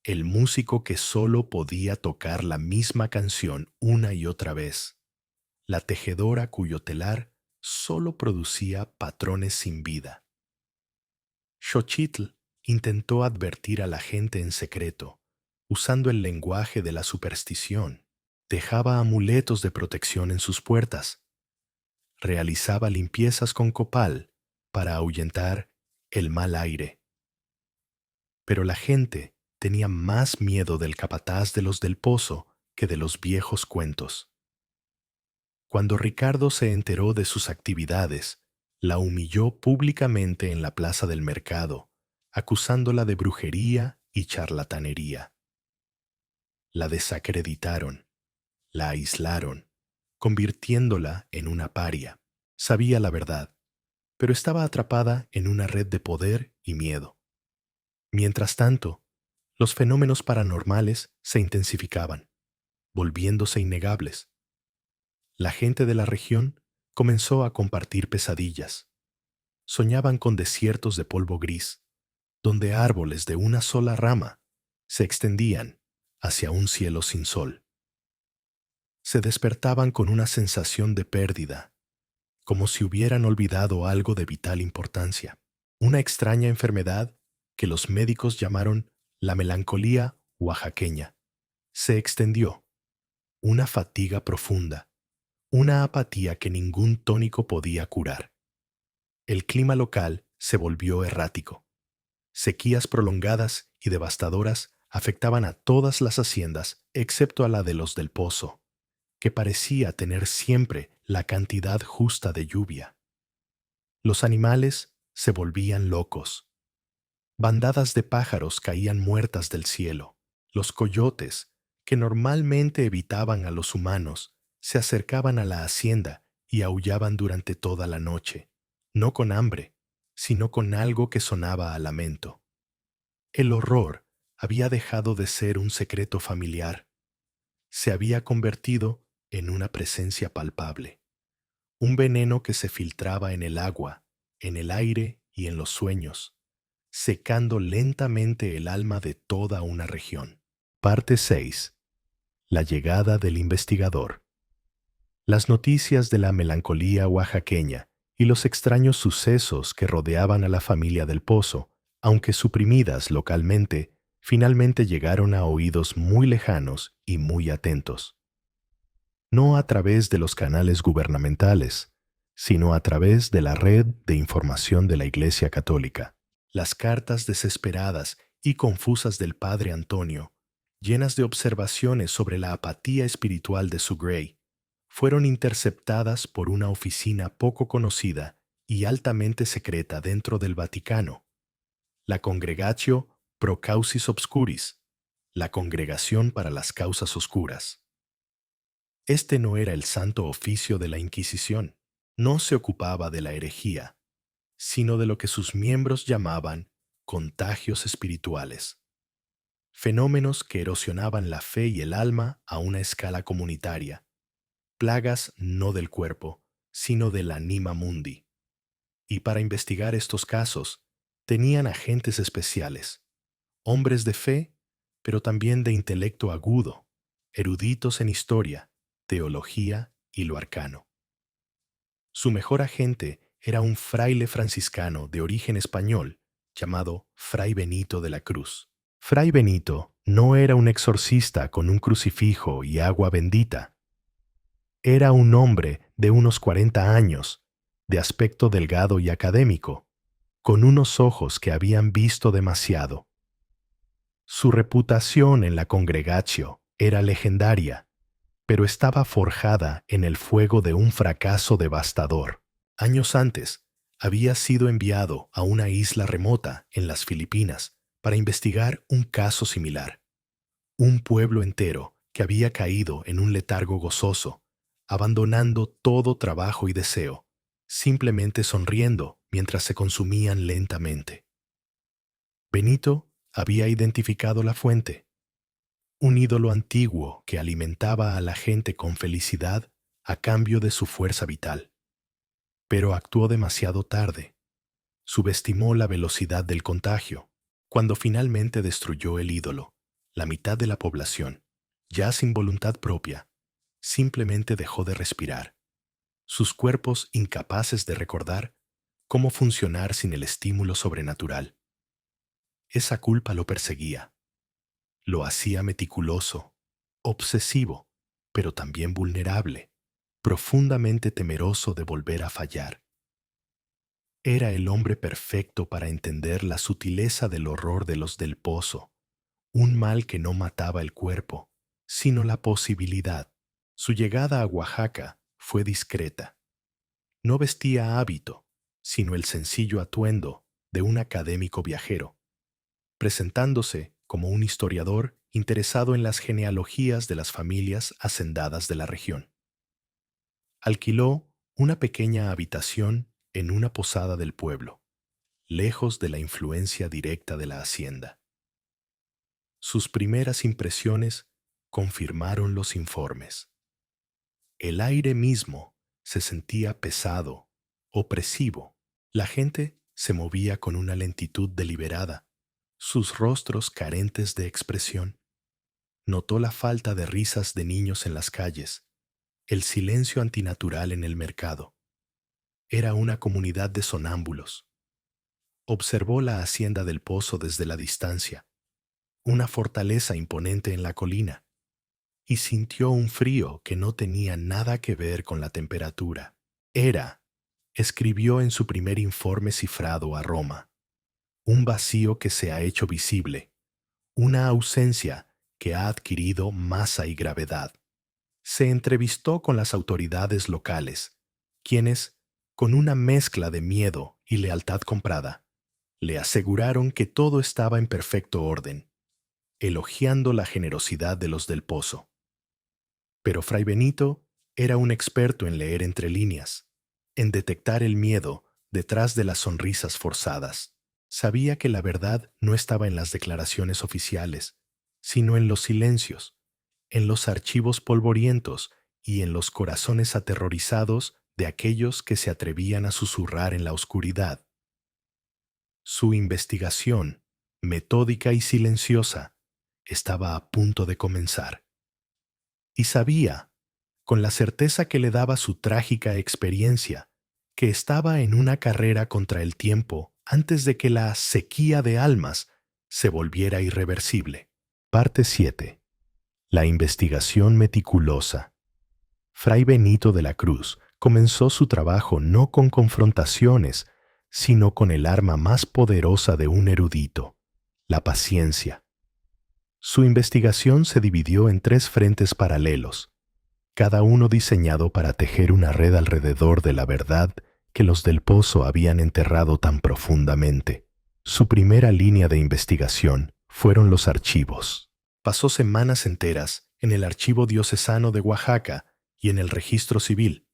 El músico que solo podía tocar la misma canción una y otra vez. La tejedora cuyo telar solo producía patrones sin vida. Xochitl intentó advertir a la gente en secreto, usando el lenguaje de la superstición. Dejaba amuletos de protección en sus puertas. Realizaba limpiezas con copal para ahuyentar el mal aire. Pero la gente tenía más miedo del capataz de los del pozo que de los viejos cuentos. Cuando Ricardo se enteró de sus actividades, la humilló públicamente en la plaza del mercado, acusándola de brujería y charlatanería. La desacreditaron, la aislaron, convirtiéndola en una paria. Sabía la verdad, pero estaba atrapada en una red de poder y miedo. Mientras tanto, los fenómenos paranormales se intensificaban, volviéndose innegables. La gente de la región comenzó a compartir pesadillas. Soñaban con desiertos de polvo gris, donde árboles de una sola rama se extendían hacia un cielo sin sol. Se despertaban con una sensación de pérdida, como si hubieran olvidado algo de vital importancia. Una extraña enfermedad que los médicos llamaron la melancolía oaxaqueña se extendió, una fatiga profunda, una apatía que ningún tónico podía curar. El clima local se volvió errático. Sequías prolongadas y devastadoras afectaban a todas las haciendas excepto a la de los del pozo, que parecía tener siempre la cantidad justa de lluvia. Los animales se volvían locos. Bandadas de pájaros caían muertas del cielo. Los coyotes, que normalmente evitaban a los humanos, se acercaban a la hacienda y aullaban durante toda la noche, no con hambre, sino con algo que sonaba a lamento. El horror había dejado de ser un secreto familiar. Se había convertido en una presencia palpable, un veneno que se filtraba en el agua, en el aire y en los sueños, secando lentamente el alma de toda una región. Parte 6. La llegada del investigador. Las noticias de la melancolía oaxaqueña y los extraños sucesos que rodeaban a la familia del Pozo, aunque suprimidas localmente, finalmente llegaron a oídos muy lejanos y muy atentos. No a través de los canales gubernamentales, sino a través de la red de información de la Iglesia Católica. Las cartas desesperadas y confusas del padre Antonio, llenas de observaciones sobre la apatía espiritual de su Grey, fueron interceptadas por una oficina poco conocida y altamente secreta dentro del Vaticano, la Congregatio Pro Causis Obscuris, la Congregación para las Causas Oscuras. Este no era el santo oficio de la Inquisición, no se ocupaba de la herejía, sino de lo que sus miembros llamaban contagios espirituales, fenómenos que erosionaban la fe y el alma a una escala comunitaria, plagas no del cuerpo, sino del anima mundi. Y para investigar estos casos, tenían agentes especiales, hombres de fe, pero también de intelecto agudo, eruditos en historia, teología y lo arcano. Su mejor agente era un fraile franciscano de origen español llamado Fray Benito de la Cruz. Fray Benito no era un exorcista con un crucifijo y agua bendita. Era un hombre de unos 40 años, de aspecto delgado y académico, con unos ojos que habían visto demasiado. Su reputación en la Congregatio era legendaria, pero estaba forjada en el fuego de un fracaso devastador. Años antes, había sido enviado a una isla remota en las Filipinas para investigar un caso similar. Un pueblo entero que había caído en un letargo gozoso, abandonando todo trabajo y deseo, simplemente sonriendo mientras se consumían lentamente. Benito había identificado la fuente, un ídolo antiguo que alimentaba a la gente con felicidad a cambio de su fuerza vital. Pero actuó demasiado tarde. Subestimó la velocidad del contagio. Cuando finalmente destruyó el ídolo, la mitad de la población, ya sin voluntad propia, simplemente dejó de respirar, sus cuerpos incapaces de recordar cómo funcionar sin el estímulo sobrenatural. Esa culpa lo perseguía. Lo hacía meticuloso, obsesivo, pero también vulnerable, profundamente temeroso de volver a fallar. Era el hombre perfecto para entender la sutileza del horror de los del Pozo, un mal que no mataba el cuerpo, sino la posibilidad. Su llegada a Oaxaca fue discreta. No vestía hábito, sino el sencillo atuendo de un académico viajero, presentándose como un historiador interesado en las genealogías de las familias hacendadas de la región. Alquiló una pequeña habitación en una posada del pueblo, lejos de la influencia directa de la hacienda. Sus primeras impresiones confirmaron los informes. El aire mismo se sentía pesado, opresivo. La gente se movía con una lentitud deliberada, sus rostros carentes de expresión. Notó la falta de risas de niños en las calles, el silencio antinatural en el mercado. Era una comunidad de sonámbulos. Observó la hacienda del Pozo desde la distancia, una fortaleza imponente en la colina, y sintió un frío que no tenía nada que ver con la temperatura. Escribió en su primer informe cifrado a Roma, un vacío que se ha hecho visible, una ausencia que ha adquirido masa y gravedad. Se entrevistó con las autoridades locales, quienes, con una mezcla de miedo y lealtad comprada, le aseguraron que todo estaba en perfecto orden, elogiando la generosidad de los del Pozo. Pero Fray Benito era un experto en leer entre líneas, en detectar el miedo detrás de las sonrisas forzadas. Sabía que la verdad no estaba en las declaraciones oficiales, sino en los silencios, en los archivos polvorientos y en los corazones aterrorizados de aquellos que se atrevían a susurrar en la oscuridad. Su investigación, metódica y silenciosa, estaba a punto de comenzar. Y sabía, con la certeza que le daba su trágica experiencia, que estaba en una carrera contra el tiempo antes de que la sequía de almas se volviera irreversible. Parte 7. La investigación meticulosa. Fray Benito de la Cruz comenzó su trabajo no con confrontaciones, sino con el arma más poderosa de un erudito, la paciencia. Su investigación se dividió en 3 frentes paralelos, cada uno diseñado para tejer una red alrededor de la verdad que los del Pozo habían enterrado tan profundamente. Su primera línea de investigación fueron los archivos. Pasó semanas enteras en el Archivo Diocesano de Oaxaca y en el Registro Civil,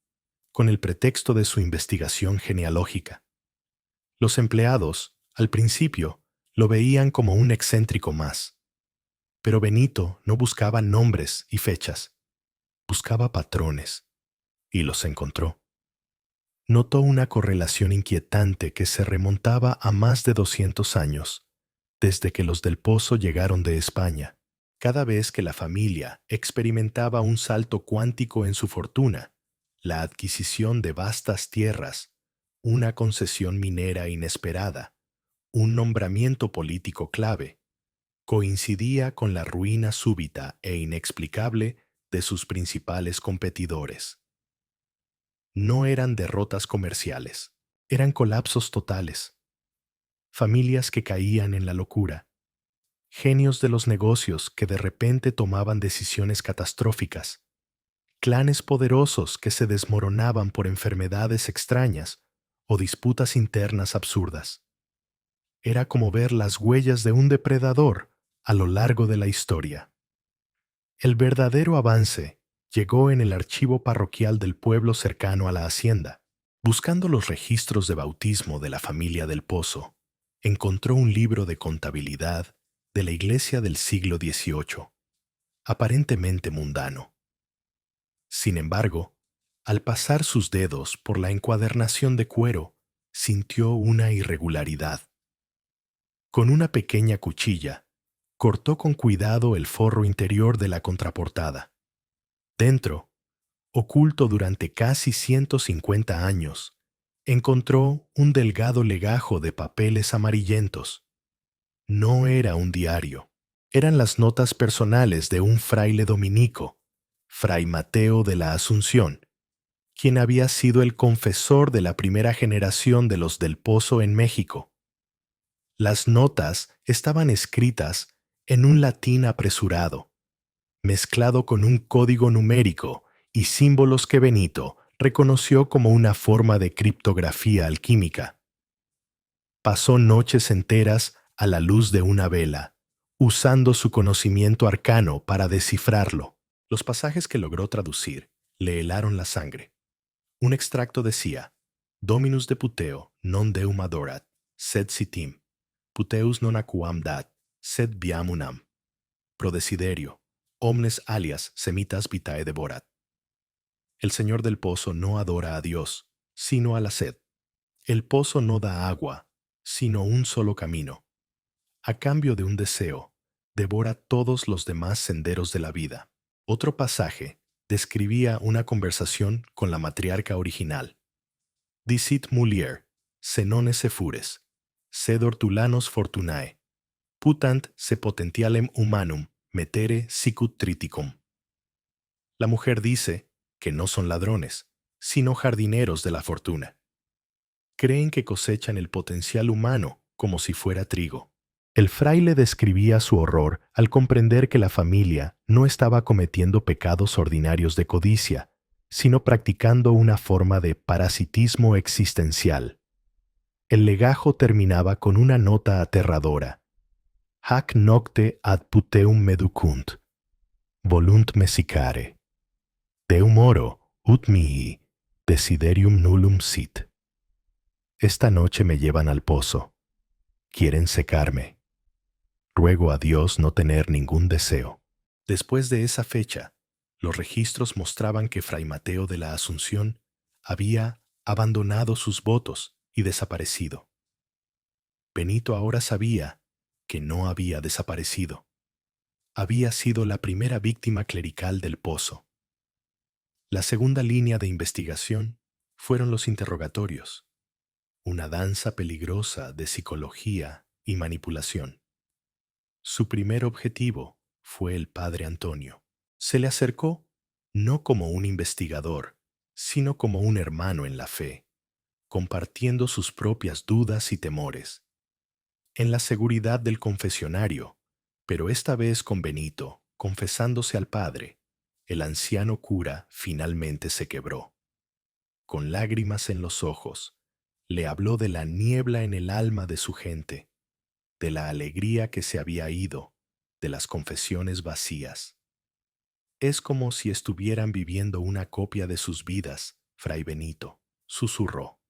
con el pretexto de su investigación genealógica. Los empleados, al principio, lo veían como un excéntrico más. Pero Benito no buscaba nombres y fechas, buscaba patrones, y los encontró. Notó una correlación inquietante que se remontaba a más de 200 años, desde que los del Pozo llegaron de España. Cada vez que la familia experimentaba un salto cuántico en su fortuna, la adquisición de vastas tierras, una concesión minera inesperada, un nombramiento político clave, coincidía con la ruina súbita e inexplicable de sus principales competidores. No eran derrotas comerciales, eran colapsos totales. Familias que caían en la locura, genios de los negocios que de repente tomaban decisiones catastróficas, clanes poderosos que se desmoronaban por enfermedades extrañas o disputas internas absurdas. Era como ver las huellas de un depredador a lo largo de la historia. El verdadero avance llegó en el archivo parroquial del pueblo cercano a la hacienda. Buscando los registros de bautismo de la familia del Pozo, encontró un libro de contabilidad de la iglesia del siglo XVIII, aparentemente mundano. Sin embargo, al pasar sus dedos por la encuadernación de cuero, sintió una irregularidad. Con una pequeña cuchilla, cortó con cuidado el forro interior de la contraportada. Dentro, oculto durante casi 150 años, encontró un delgado legajo de papeles amarillentos. No era un diario, eran las notas personales de un fraile dominico, Fray Mateo de la Asunción, quien había sido el confesor de la primera generación de los del Pozo en México. Las notas estaban escritas en un latín apresurado, mezclado con un código numérico y símbolos que Benito reconoció como una forma de criptografía alquímica. Pasó noches enteras a la luz de una vela, usando su conocimiento arcano para descifrarlo. Los pasajes que logró traducir le helaron la sangre. Un extracto decía: Dominus de puteo non deum adorat, sed sitim, puteus non aquam dat, sed viam unam. Prodesiderio, omnes alias semitas vitae devorat. El señor del pozo no adora a Dios, sino a la sed. El pozo no da agua, sino un solo camino. A cambio de un deseo, devora todos los demás senderos de la vida. Otro pasaje describía una conversación con la matriarca original. Dicit mulier, senone sefures, sed ortulanos fortunae, putant se potentialem humanum metere sicut triticum. La mujer dice que no son ladrones, sino jardineros de la fortuna. Creen que cosechan el potencial humano como si fuera trigo. El fraile describía su horror al comprender que la familia no estaba cometiendo pecados ordinarios de codicia, sino practicando una forma de parasitismo existencial. El legajo terminaba con una nota aterradora. Hac nocte ad puteum meducunt, volunt mesicare. Deum oro, ut mihi, desiderium nullum sit. Esta noche me llevan al pozo. Quieren secarme. Ruego a Dios no tener ningún deseo. Después de esa fecha, los registros mostraban que Fray Mateo de la Asunción había abandonado sus votos y desaparecido. Benito ahora sabía que no había desaparecido. Había sido la primera víctima clerical del pozo. La segunda línea de investigación fueron los interrogatorios, una danza peligrosa de psicología y manipulación. Su primer objetivo fue el padre Antonio. Se le acercó no como un investigador, sino como un hermano en la fe, compartiendo sus propias dudas y temores. En la seguridad del confesionario, pero esta vez con Benito, confesándose al padre, el anciano cura finalmente se quebró. Con lágrimas en los ojos, le habló de la niebla en el alma de su gente, de la alegría que se había ido, de las confesiones vacías. Es como si estuvieran viviendo una copia de sus vidas, Fray Benito, susurró.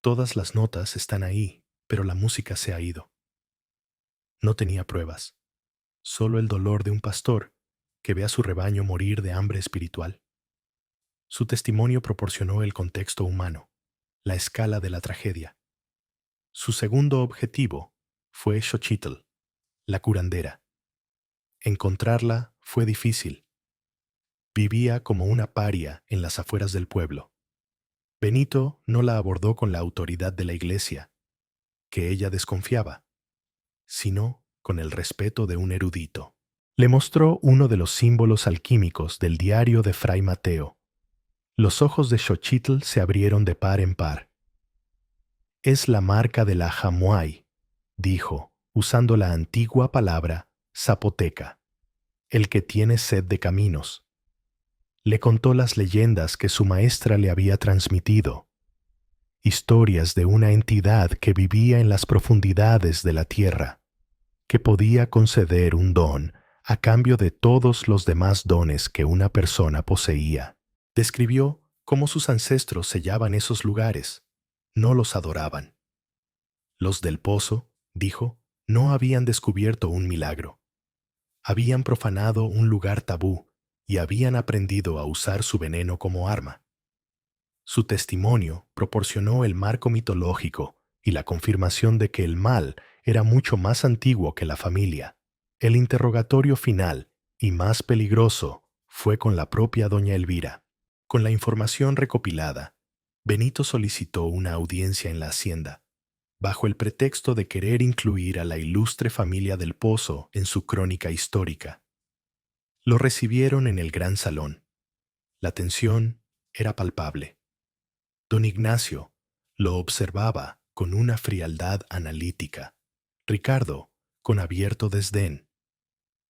Todas las notas están ahí, pero la música se ha ido. No tenía pruebas, solo el dolor de un pastor que ve a su rebaño morir de hambre espiritual. Su testimonio proporcionó el contexto humano, la escala de la tragedia. Su segundo objetivo fue Xochitl, la curandera. Encontrarla fue difícil. Vivía como una paria en las afueras del pueblo. Benito no la abordó con la autoridad de la iglesia, que ella desconfiaba, sino con el respeto de un erudito. Le mostró uno de los símbolos alquímicos del diario de Fray Mateo. Los ojos de Xochitl se abrieron de par en par. Es la marca de la Jamuay, dijo, usando la antigua palabra zapoteca, el que tiene sed de caminos. Le contó las leyendas que su maestra le había transmitido, historias de una entidad que vivía en las profundidades de la tierra, que podía conceder un don a cambio de todos los demás dones que una persona poseía. Describió cómo sus ancestros sellaban esos lugares, no los adoraban. Los del pozo, dijo, no habían descubierto un milagro. Habían profanado un lugar tabú y habían aprendido a usar su veneno como arma. Su testimonio proporcionó el marco mitológico y la confirmación de que el mal era mucho más antiguo que la familia. El interrogatorio final, y más peligroso, fue con la propia doña Elvira. Con la información recopilada, Benito solicitó una audiencia en la hacienda, bajo el pretexto de querer incluir a la ilustre familia del Pozo en su crónica histórica. Lo recibieron en el gran salón. La tensión era palpable. Don Ignacio lo observaba con una frialdad analítica. Ricardo, con abierto desdén.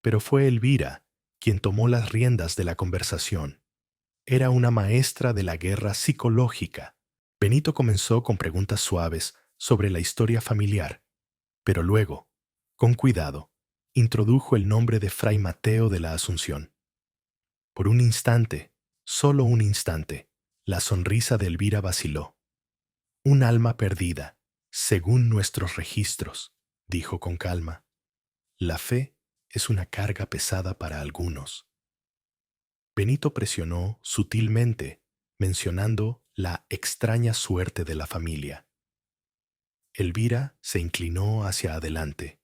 Pero fue Elvira quien tomó las riendas de la conversación. Era una maestra de la guerra psicológica. Benito comenzó con preguntas suaves sobre la historia familiar, pero luego, con cuidado, introdujo el nombre de Fray Mateo de la Asunción. Por un instante, solo un instante, la sonrisa de Elvira vaciló. Un alma perdida, según nuestros registros, dijo con calma. La fe es una carga pesada para algunos. Benito presionó sutilmente, mencionando la extraña suerte de la familia. Elvira se inclinó hacia adelante,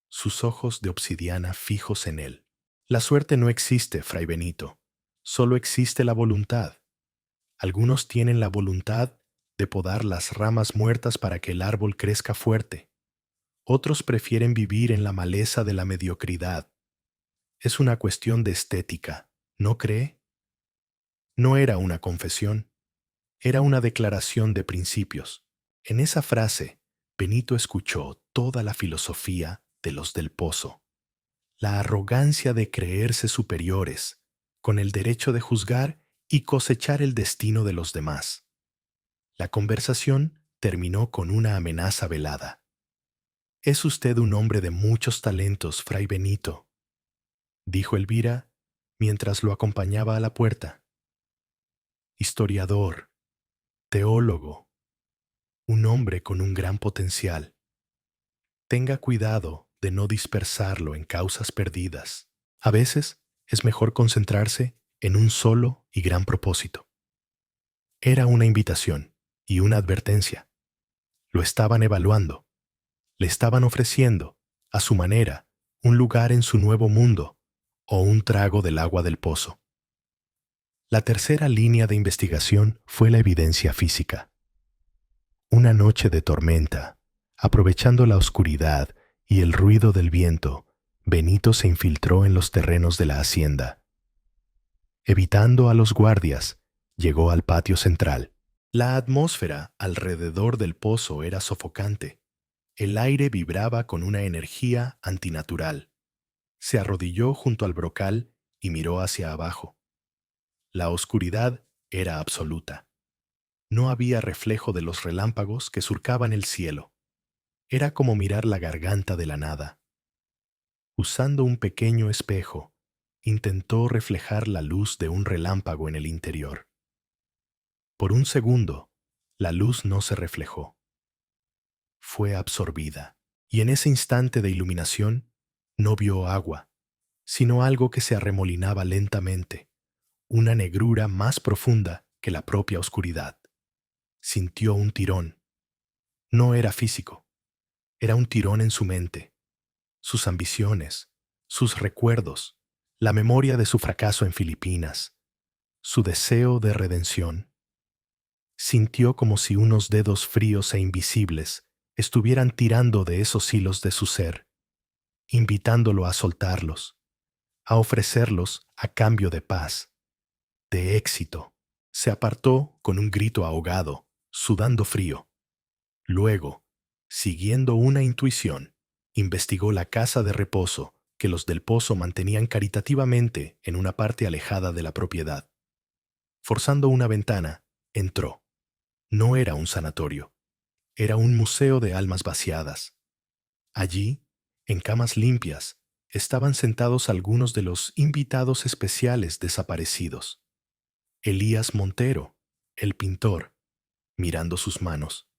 sus ojos de obsidiana fijos en él. La suerte no existe, Fray Benito, solo existe la voluntad. Algunos tienen la voluntad de podar las ramas muertas para que el árbol crezca fuerte. Otros prefieren vivir en la maleza de la mediocridad. Es una cuestión de estética, ¿no cree? No era una confesión, era una declaración de principios. En esa frase, Benito escuchó toda la filosofía de los del Pozo. La arrogancia de creerse superiores, con el derecho de juzgar y cosechar el destino de los demás. La conversación terminó con una amenaza velada. «Es usted un hombre de muchos talentos, Fray Benito», dijo Elvira mientras lo acompañaba a la puerta. Historiador, teólogo, un hombre con un gran potencial. Tenga cuidado de no dispersarlo en causas perdidas. A veces es mejor concentrarse en un solo y gran propósito. Era una invitación y una advertencia. Lo estaban evaluando. Le estaban ofreciendo, a su manera, un lugar en su nuevo mundo o un trago del agua del pozo. La tercera línea de investigación fue la evidencia física. Una noche de tormenta, aprovechando la oscuridad y el ruido del viento, Benito se infiltró en los terrenos de la hacienda. Evitando a los guardias, llegó al patio central. La atmósfera alrededor del pozo era sofocante. El aire vibraba con una energía antinatural. Se arrodilló junto al brocal y miró hacia abajo. La oscuridad era absoluta. No había reflejo de los relámpagos que surcaban el cielo. Era como mirar la garganta de la nada. Usando un pequeño espejo, intentó reflejar la luz de un relámpago en el interior. Por un segundo, la luz no se reflejó. Fue absorbida, y en ese instante de iluminación no vio agua, sino algo que se arremolinaba lentamente, una negrura más profunda que la propia oscuridad. Sintió un tirón. No era físico, era un tirón en su mente. Sus ambiciones, sus recuerdos, la memoria de su fracaso en Filipinas, su deseo de redención. Sintió como si unos dedos fríos e invisibles estuvieran tirando de esos hilos de su ser, invitándolo a soltarlos, a ofrecerlos a cambio de paz, de éxito. Se apartó con un grito ahogado, sudando frío. Luego, siguiendo una intuición, investigó la casa de reposo que los del pozo mantenían caritativamente en una parte alejada de la propiedad. Forzando una ventana, entró. No era un sanatorio, era un museo de almas vaciadas. Allí, en camas limpias, estaban sentados algunos de los invitados especiales desaparecidos. Elías Montero, el pintor, mirando sus manos.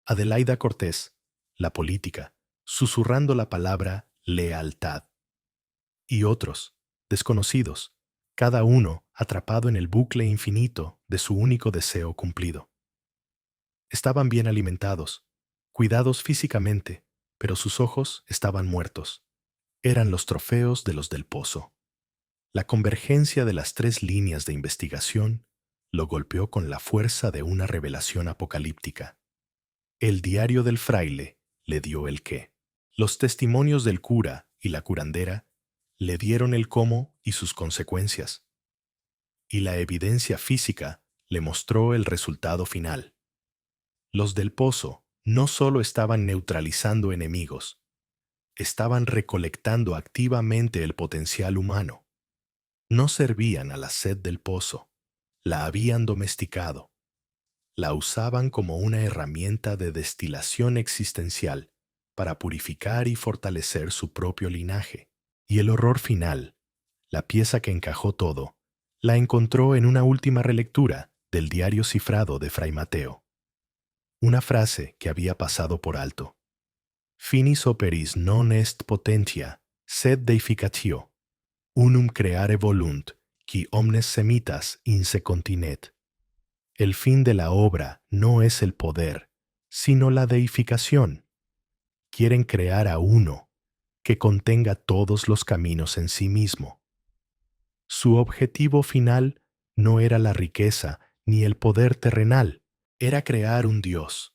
Adelaida Cortés, la política, susurrando la palabra lealtad. Y otros, desconocidos, cada uno atrapado en el bucle infinito de su único deseo cumplido. Estaban bien alimentados, cuidados físicamente, pero sus ojos estaban muertos. Eran los trofeos de los del pozo. La convergencia de las tres líneas de investigación lo golpeó con la fuerza de una revelación apocalíptica. El diario del fraile le dio el qué. Los testimonios del cura y la curandera le dieron el cómo y sus consecuencias. Y la evidencia física le mostró el resultado final. Los del pozo no solo estaban neutralizando enemigos, estaban recolectando activamente el potencial humano. No servían a la sed del pozo, la habían domesticado. La usaban como una herramienta de destilación existencial para purificar y fortalecer su propio linaje. Y el horror final, la pieza que encajó todo, la encontró en una última relectura del diario cifrado de Fray Mateo. Una frase que había pasado por alto. Finis operis non est potentia, sed deificatio, unum creare volunt, qui omnes semitas inse continet. El fin de la obra no es el poder, sino la deificación. Quieren crear a uno que contenga todos los caminos en sí mismo. Su objetivo final no era la riqueza ni el poder terrenal, era crear un Dios,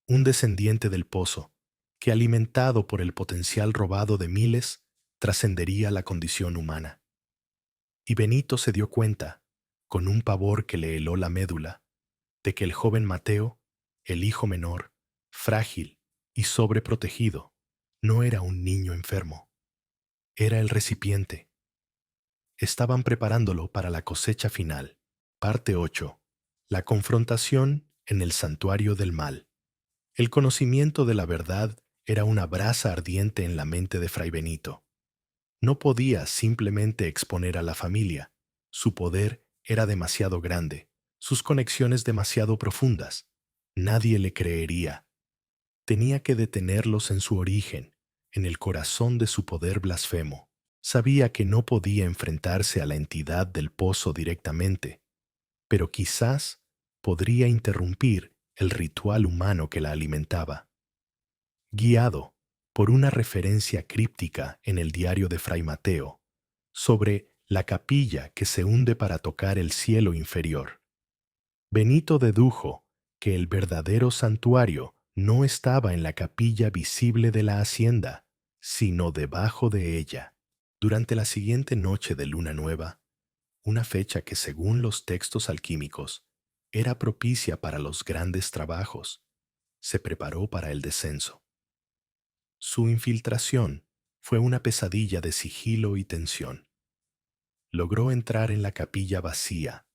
un descendiente del pozo, que alimentado por el potencial robado de miles, trascendería la condición humana. Y Benito se dio cuenta, con un pavor que le heló la médula, de que el joven Mateo, el hijo menor, frágil y sobreprotegido, no era un niño enfermo, era el recipiente. Estaban preparándolo para la cosecha final. Parte 8. La confrontación en el santuario del mal. El conocimiento de la verdad era una brasa ardiente en la mente de Fray Benito. No podía simplemente exponer a la familia. Su poder era demasiado grande, sus conexiones demasiado profundas. Nadie le creería. Tenía que detenerlos en su origen, en el corazón de su poder blasfemo. Sabía que no podía enfrentarse a la entidad del pozo directamente, pero quizás podría interrumpir el ritual humano que la alimentaba. Guiado por una referencia críptica en el diario de Fray Mateo sobre la capilla que se hunde para tocar el cielo inferior, Benito dedujo que el verdadero santuario no estaba en la capilla visible de la hacienda, sino debajo de ella. Durante la siguiente noche de luna nueva, una fecha que según los textos alquímicos era propicia para los grandes trabajos, se preparó para el descenso. Su infiltración fue una pesadilla de sigilo y tensión. Logró entrar en la capilla vacía,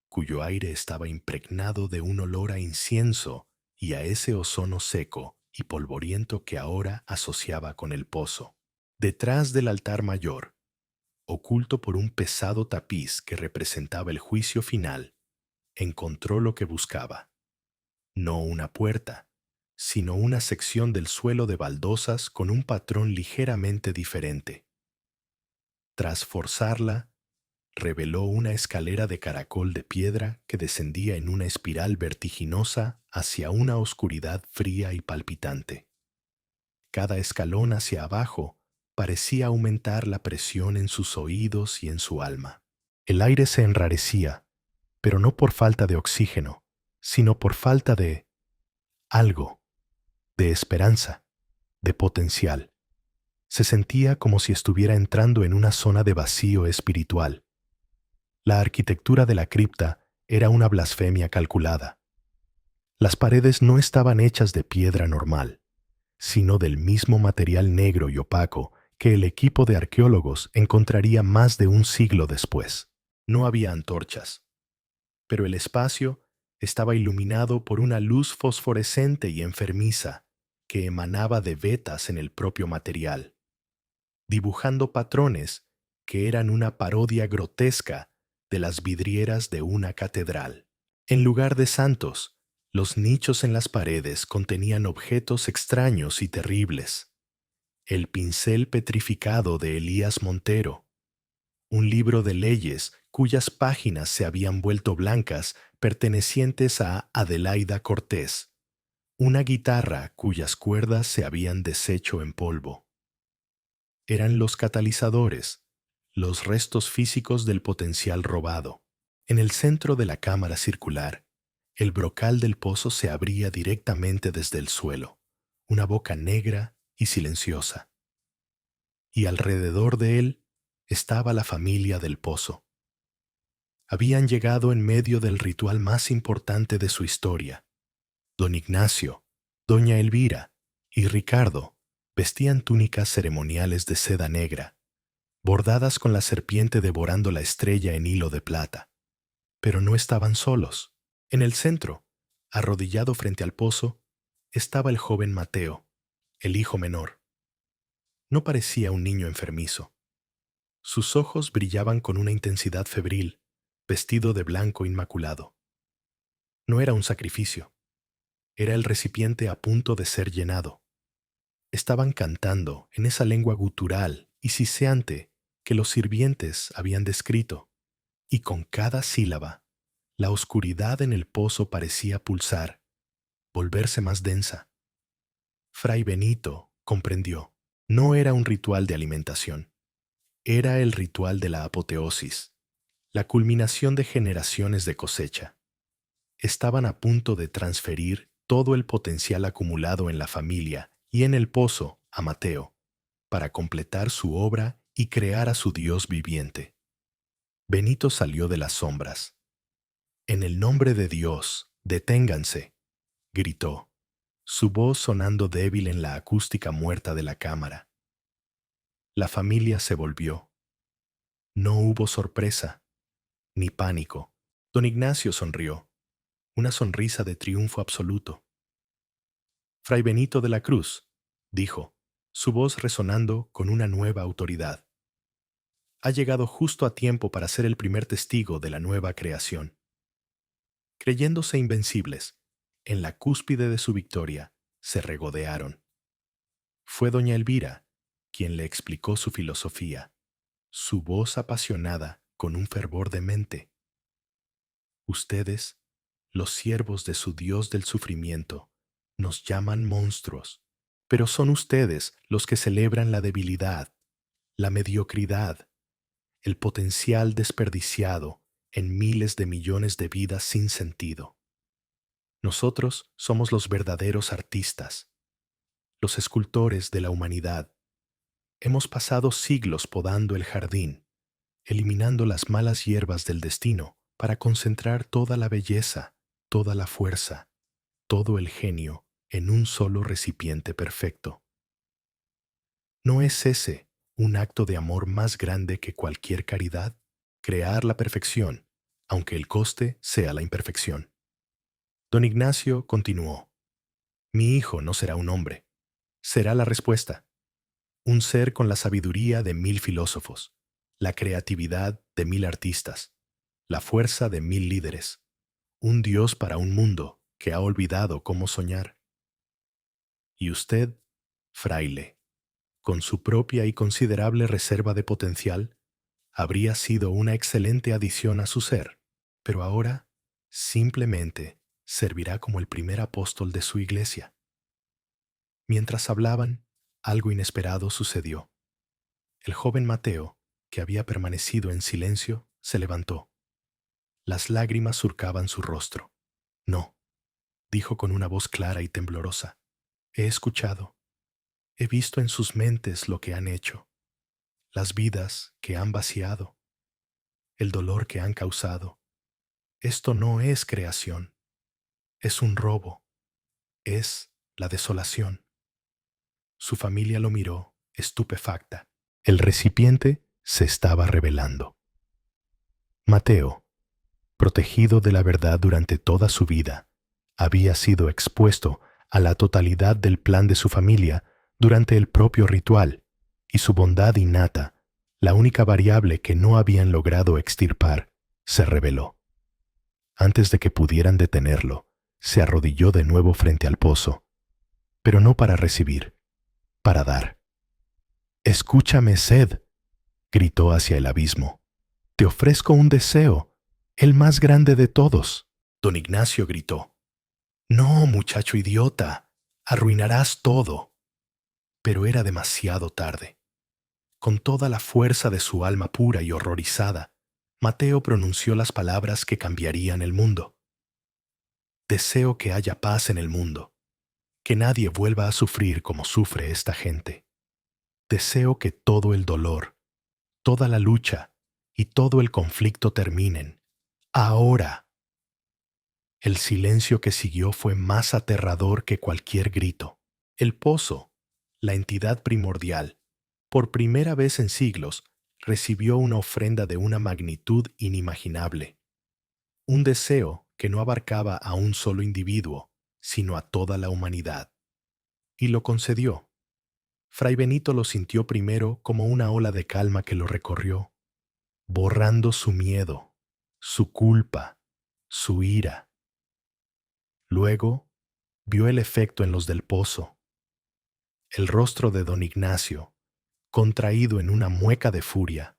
cuyo aire estaba impregnado de un olor a incienso y a ese ozono seco y polvoriento que ahora asociaba con el pozo. Detrás del altar mayor, oculto por un pesado tapiz que representaba el juicio final, encontró lo que buscaba. No una puerta, sino una sección del suelo de baldosas con un patrón ligeramente diferente. Tras forzarla, reveló una escalera de caracol de piedra que descendía en una espiral vertiginosa hacia una oscuridad fría y palpitante. Cada escalón hacia abajo parecía aumentar la presión en sus oídos y en su alma. El aire se enrarecía, pero no por falta de oxígeno, sino por falta de algo, de esperanza, de potencial. Se sentía como si estuviera entrando en una zona de vacío espiritual. La arquitectura de la cripta era una blasfemia calculada. Las paredes no estaban hechas de piedra normal, sino del mismo material negro y opaco que el equipo de arqueólogos encontraría más de un siglo después. No había antorchas, pero el espacio estaba iluminado por una luz fosforescente y enfermiza que emanaba de vetas en el propio material, dibujando patrones que eran una parodia grotesca de las vidrieras de una catedral. En lugar de santos, los nichos en las paredes contenían objetos extraños y terribles. El pincel petrificado de Elías Montero, un libro de leyes cuyas páginas se habían vuelto blancas pertenecientes a Adelaida Cortés, una guitarra cuyas cuerdas se habían deshecho en polvo. Eran los catalizadores, los restos físicos del potencial robado. En el centro de la cámara circular, el brocal del pozo se abría directamente desde el suelo, una boca negra y silenciosa. Y alrededor de él estaba la familia del pozo. Habían llegado en medio del ritual más importante de su historia. Don Ignacio, doña Elvira y Ricardo, Vestían túnicas ceremoniales de seda negra, bordadas con la serpiente devorando la estrella en hilo de plata. Pero no estaban solos. En el centro, arrodillado frente al pozo, estaba el joven Mateo, el hijo menor. No parecía un niño enfermizo. Sus ojos brillaban con una intensidad febril, vestido de blanco inmaculado. No era un sacrificio. Era el recipiente a punto de ser llenado. Estaban cantando en esa lengua gutural y siseante que los sirvientes habían descrito, y con cada sílaba, la oscuridad en el pozo parecía pulsar, volverse más densa. Fray Benito comprendió. No era un ritual de alimentación. Era el ritual de la apoteosis, la culminación de generaciones de cosecha. Estaban a punto de transferir todo el potencial acumulado en la familia y en el pozo a Mateo, para completar su obra y crear a su Dios viviente. Benito salió de las sombras. «En el nombre de Dios, deténganse», gritó, su voz sonando débil en la acústica muerta de la cámara. La familia se volvió. No hubo sorpresa, ni pánico. Don Ignacio sonrió, una sonrisa de triunfo absoluto. «Fray Benito de la Cruz», dijo, su voz resonando con una nueva autoridad. «Ha llegado justo a tiempo para ser el primer testigo de la nueva creación». Creyéndose invencibles, en la cúspide de su victoria, se regodearon. Fue doña Elvira quien le explicó su filosofía, su voz apasionada con un fervor demente. «Ustedes, los siervos de su Dios del sufrimiento, nos llaman monstruos, pero son ustedes los que celebran la debilidad, la mediocridad, el potencial desperdiciado en miles de millones de vidas sin sentido. Nosotros somos los verdaderos artistas, los escultores de la humanidad. Hemos pasado siglos podando el jardín, eliminando las malas hierbas del destino para concentrar toda la belleza, toda la fuerza, todo el genio en un solo recipiente perfecto. ¿No es ese un acto de amor más grande que cualquier caridad? Crear la perfección, aunque el coste sea la imperfección». Don Ignacio continuó. «Mi hijo no será un hombre. Será la respuesta. Un ser con la sabiduría de 1000 filósofos, la creatividad de 1000 artistas, la fuerza de 1000 líderes. Un Dios para un mundo que ha olvidado cómo soñar. Y usted, fraile, con su propia y considerable reserva de potencial, habría sido una excelente adición a su ser, pero ahora simplemente servirá como el primer apóstol de su iglesia». Mientras hablaban, algo inesperado sucedió. El joven Mateo, que había permanecido en silencio, se levantó. Las lágrimas surcaban su rostro. «No», dijo con una voz clara y temblorosa. «He escuchado. He visto en sus mentes lo que han hecho, las vidas que han vaciado, el dolor que han causado. Esto no es creación. Es un robo. Es la desolación». Su familia lo miró, estupefacta. El recipiente se estaba revelando. Mateo, protegido de la verdad durante toda su vida, había sido expuesto a la totalidad del plan de su familia durante el propio ritual, y su bondad innata, la única variable que no habían logrado extirpar, se reveló. Antes de que pudieran detenerlo, se arrodilló de nuevo frente al pozo, pero no para recibir, para dar. «Escúchame, Sed», gritó hacia el abismo. «Te ofrezco un deseo, el más grande de todos». Don Ignacio gritó. «No, muchacho idiota, arruinarás todo». Pero era demasiado tarde. Con toda la fuerza de su alma pura y horrorizada, Mateo pronunció las palabras que cambiarían el mundo. «Deseo que haya paz en el mundo, que nadie vuelva a sufrir como sufre esta gente. Deseo que todo el dolor, toda la lucha y todo el conflicto terminen. Ahora». El silencio que siguió fue más aterrador que cualquier grito. El pozo, La entidad primordial, por primera vez en siglos, recibió una ofrenda de una magnitud inimaginable. Un deseo que no abarcaba a un solo individuo, sino a toda la humanidad. Y lo concedió. Fray Benito lo sintió primero como una ola de calma que lo recorrió, borrando su miedo, su culpa, su ira. Luego, vio el efecto en los del pozo. El rostro de don Ignacio, contraído en una mueca de furia,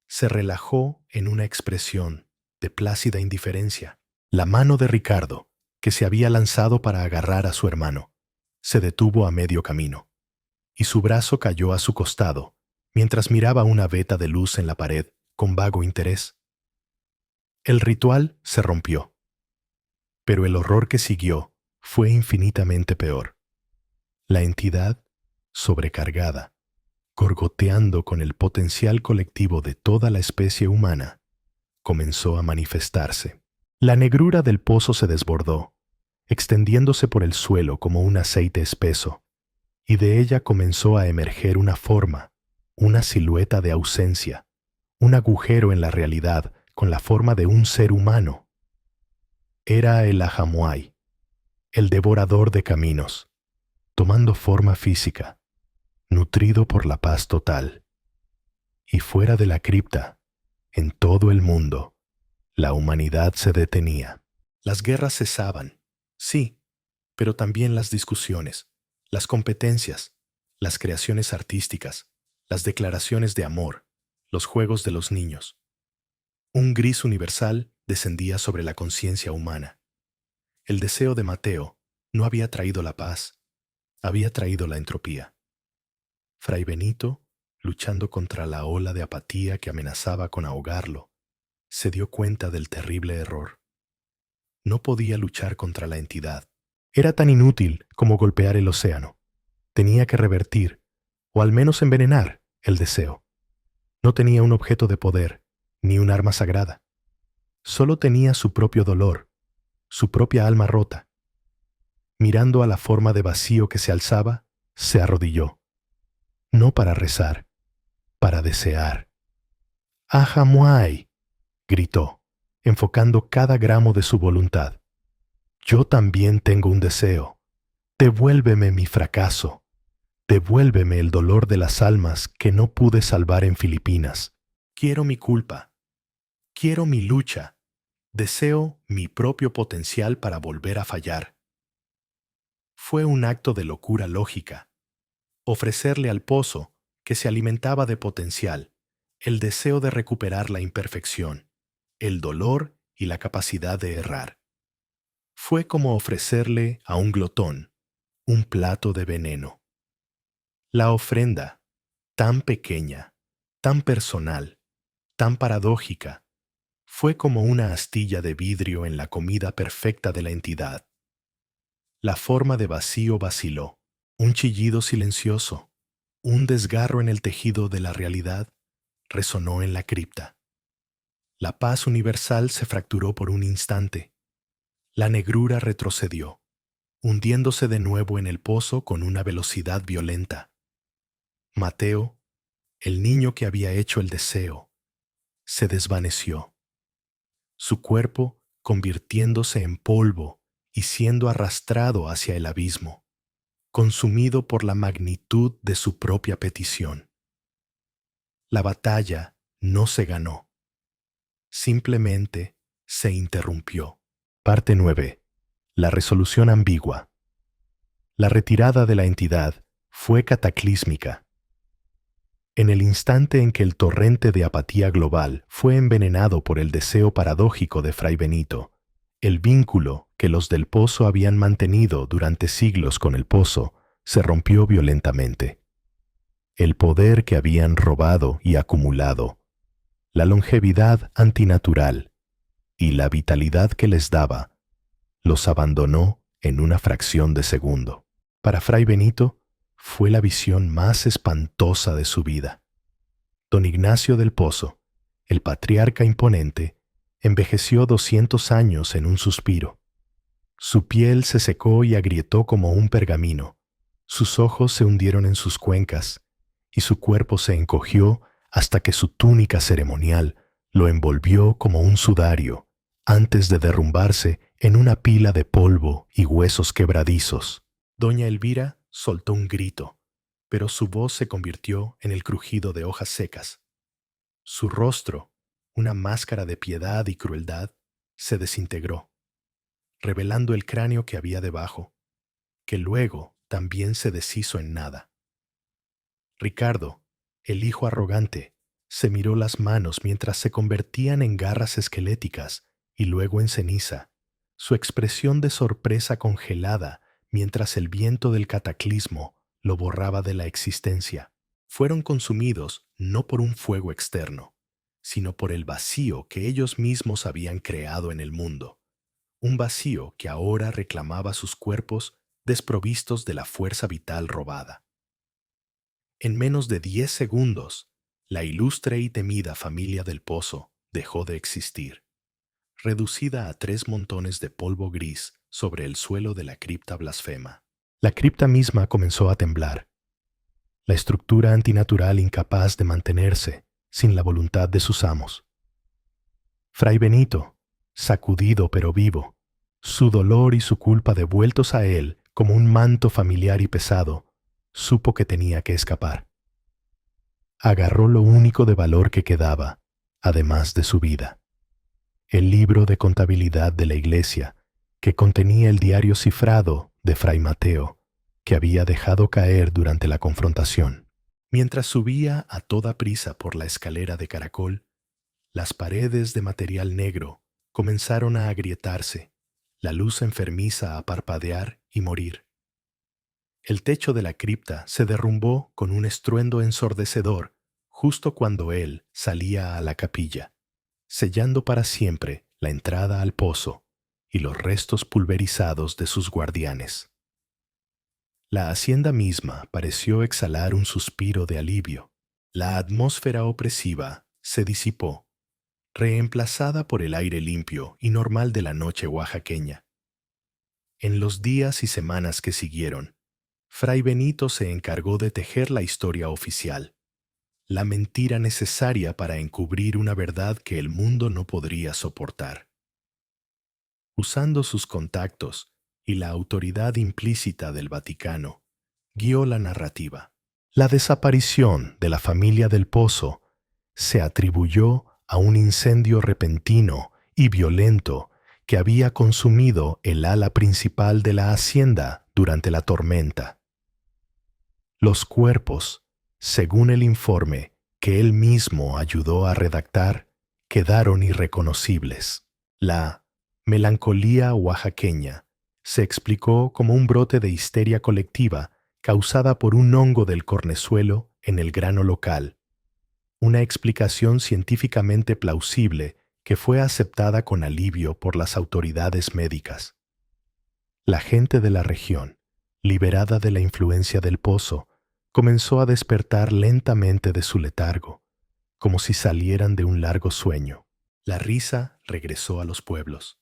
se relajó en una expresión de plácida indiferencia. La mano de Ricardo, que se había lanzado para agarrar a su hermano, se detuvo a medio camino, y su brazo cayó a su costado, mientras miraba una veta de luz en la pared con vago interés. El ritual se rompió, pero el horror que siguió fue infinitamente peor. La entidad, sobrecargada, gorgoteando con el potencial colectivo de toda la especie humana, comenzó a manifestarse. La negrura del pozo se desbordó, extendiéndose por el suelo como un aceite espeso, y de ella comenzó a emerger una forma, una silueta de ausencia, un agujero en la realidad con la forma de un ser humano. Era el Ahamuay, el devorador de caminos, tomando forma física, nutrido por la paz total. Y fuera de la cripta, en todo el mundo, la humanidad se detenía. Las guerras cesaban, sí, pero también las discusiones, las competencias, las creaciones artísticas, las declaraciones de amor, los juegos de los niños. Un gris universal descendía sobre la conciencia humana. El deseo de Mateo no había traído la paz, había traído la entropía. Fray Benito, luchando contra la ola de apatía que amenazaba con ahogarlo, se dio cuenta del terrible error. No podía luchar contra la entidad. Era tan inútil como golpear el océano. Tenía que revertir, o al menos envenenar, el deseo. No tenía un objeto de poder, ni un arma sagrada. Solo tenía su propio dolor, su propia alma rota. Mirando a la forma de vacío que se alzaba, se arrodilló. No para rezar, para desear. ¡Ahamuay!, gritó, enfocando cada gramo de su voluntad. Yo también tengo un deseo. Devuélveme mi fracaso. Devuélveme el dolor de las almas que no pude salvar en Filipinas. Quiero mi culpa. Quiero mi lucha. Deseo mi propio potencial para volver a fallar. Fue un acto de locura lógica. Ofrecerle al pozo, que se alimentaba de potencial, el deseo de recuperar la imperfección, el dolor y la capacidad de errar. Fue como ofrecerle a un glotón un plato de veneno. La ofrenda, tan pequeña, tan personal, tan paradójica, fue como una astilla de vidrio en la comida perfecta de la entidad. La forma de vacío vaciló, un chillido silencioso, un desgarro en el tejido de la realidad resonó en la cripta. La paz universal se fracturó por un instante. La negrura retrocedió, hundiéndose de nuevo en el pozo con una velocidad violenta. Mateo, el niño que había hecho el deseo, se desvaneció. Su cuerpo convirtiéndose en polvo y siendo arrastrado hacia el abismo, consumido por la magnitud de su propia petición. La batalla no se ganó, simplemente se interrumpió. Parte 9. La resolución ambigua. La retirada de la entidad fue cataclísmica. En el instante en que el torrente de apatía global fue envenenado por el deseo paradójico de Fray Benito, el vínculo que los del pozo habían mantenido durante siglos con el pozo se rompió violentamente. El poder que habían robado y acumulado, la longevidad antinatural y la vitalidad que les daba, los abandonó en una fracción de segundo. Para Fray Benito fue la visión más espantosa de su vida. Don Ignacio del Pozo, el patriarca imponente, envejeció 200 años en un suspiro. Su piel se secó y agrietó como un pergamino, Sus ojos se hundieron en sus cuencas y su cuerpo se encogió hasta que su túnica ceremonial lo envolvió como un sudario antes de derrumbarse en una pila de polvo y huesos quebradizos. Doña Elvira soltó un grito, pero su voz se convirtió en el crujido de hojas secas. Su rostro, una máscara de piedad y crueldad, se desintegró, revelando el cráneo que había debajo, que luego también se deshizo en nada. Ricardo, el hijo arrogante, se miró las manos mientras se convertían en garras esqueléticas y luego en ceniza, su expresión de sorpresa congelada mientras el viento del cataclismo lo borraba de la existencia. Fueron consumidos no por un fuego externo, sino por el vacío que ellos mismos habían creado en el mundo, un vacío que ahora reclamaba sus cuerpos desprovistos de la fuerza vital robada. En menos de 10 segundos, la ilustre y temida familia del Pozo dejó de existir, reducida a 3 montones de polvo gris sobre el suelo de la cripta blasfema. La cripta misma comenzó a temblar, la estructura antinatural incapaz de mantenerse sin la voluntad de sus amos. Fray Benito, sacudido pero vivo, su dolor y su culpa devueltos a él como un manto familiar y pesado, supo que tenía que escapar. Agarró lo único de valor que quedaba, además de su vida: el libro de contabilidad de la iglesia, que contenía el diario cifrado de Fray Mateo, que había dejado caer durante la confrontación. Mientras subía a toda prisa por la escalera de caracol, las paredes de material negro comenzaron a agrietarse, la luz enfermiza a parpadear y morir. El techo de la cripta se derrumbó con un estruendo ensordecedor justo cuando él salía a la capilla, sellando para siempre la entrada al pozo y los restos pulverizados de sus guardianes. La hacienda misma pareció exhalar un suspiro de alivio. La atmósfera opresiva se disipó, reemplazada por el aire limpio y normal de la noche oaxaqueña. En los días y semanas que siguieron, Fray Benito se encargó de tejer la historia oficial, la mentira necesaria para encubrir una verdad que el mundo no podría soportar. Usando sus contactos y la autoridad implícita del Vaticano, guió la narrativa. La desaparición de la familia del Pozo se atribuyó a un incendio repentino y violento que había consumido el ala principal de la hacienda durante la tormenta. Los cuerpos, según el informe que él mismo ayudó a redactar, quedaron irreconocibles. La melancolía oaxaqueña se explicó como un brote de histeria colectiva causada por un hongo del cornezuelo en el grano local, una explicación científicamente plausible que fue aceptada con alivio por las autoridades médicas. La gente de la región, liberada de la influencia del pozo, comenzó a despertar lentamente de su letargo, como si salieran de un largo sueño. La risa regresó a los pueblos.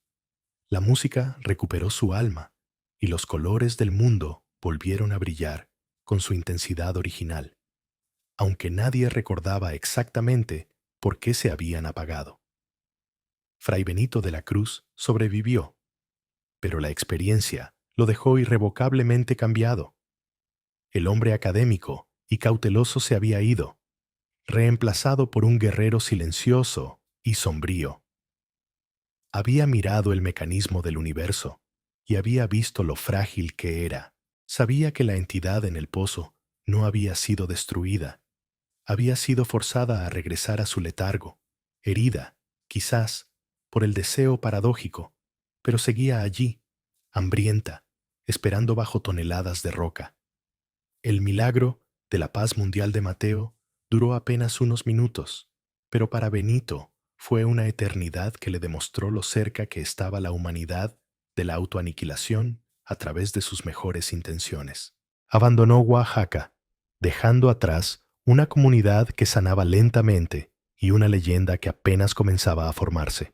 La música recuperó su alma y los colores del mundo volvieron a brillar con su intensidad original, aunque nadie recordaba exactamente por qué se habían apagado. Fray Benito de la Cruz sobrevivió, pero la experiencia lo dejó irrevocablemente cambiado. El hombre académico y cauteloso se había ido, reemplazado por un guerrero silencioso y sombrío. Había mirado el mecanismo del universo y había visto lo frágil que era. Sabía que la entidad en el pozo no había sido destruida. Había sido forzada a regresar a su letargo, herida, quizás, por el deseo paradójico, pero seguía allí, hambrienta, esperando bajo toneladas de roca. El milagro de la paz mundial de Mateo duró apenas unos minutos, pero para Benito fue una eternidad que le demostró lo cerca que estaba la humanidad de la autoaniquilación a través de sus mejores intenciones. Abandonó Oaxaca, dejando atrás una comunidad que sanaba lentamente y una leyenda que apenas comenzaba a formarse.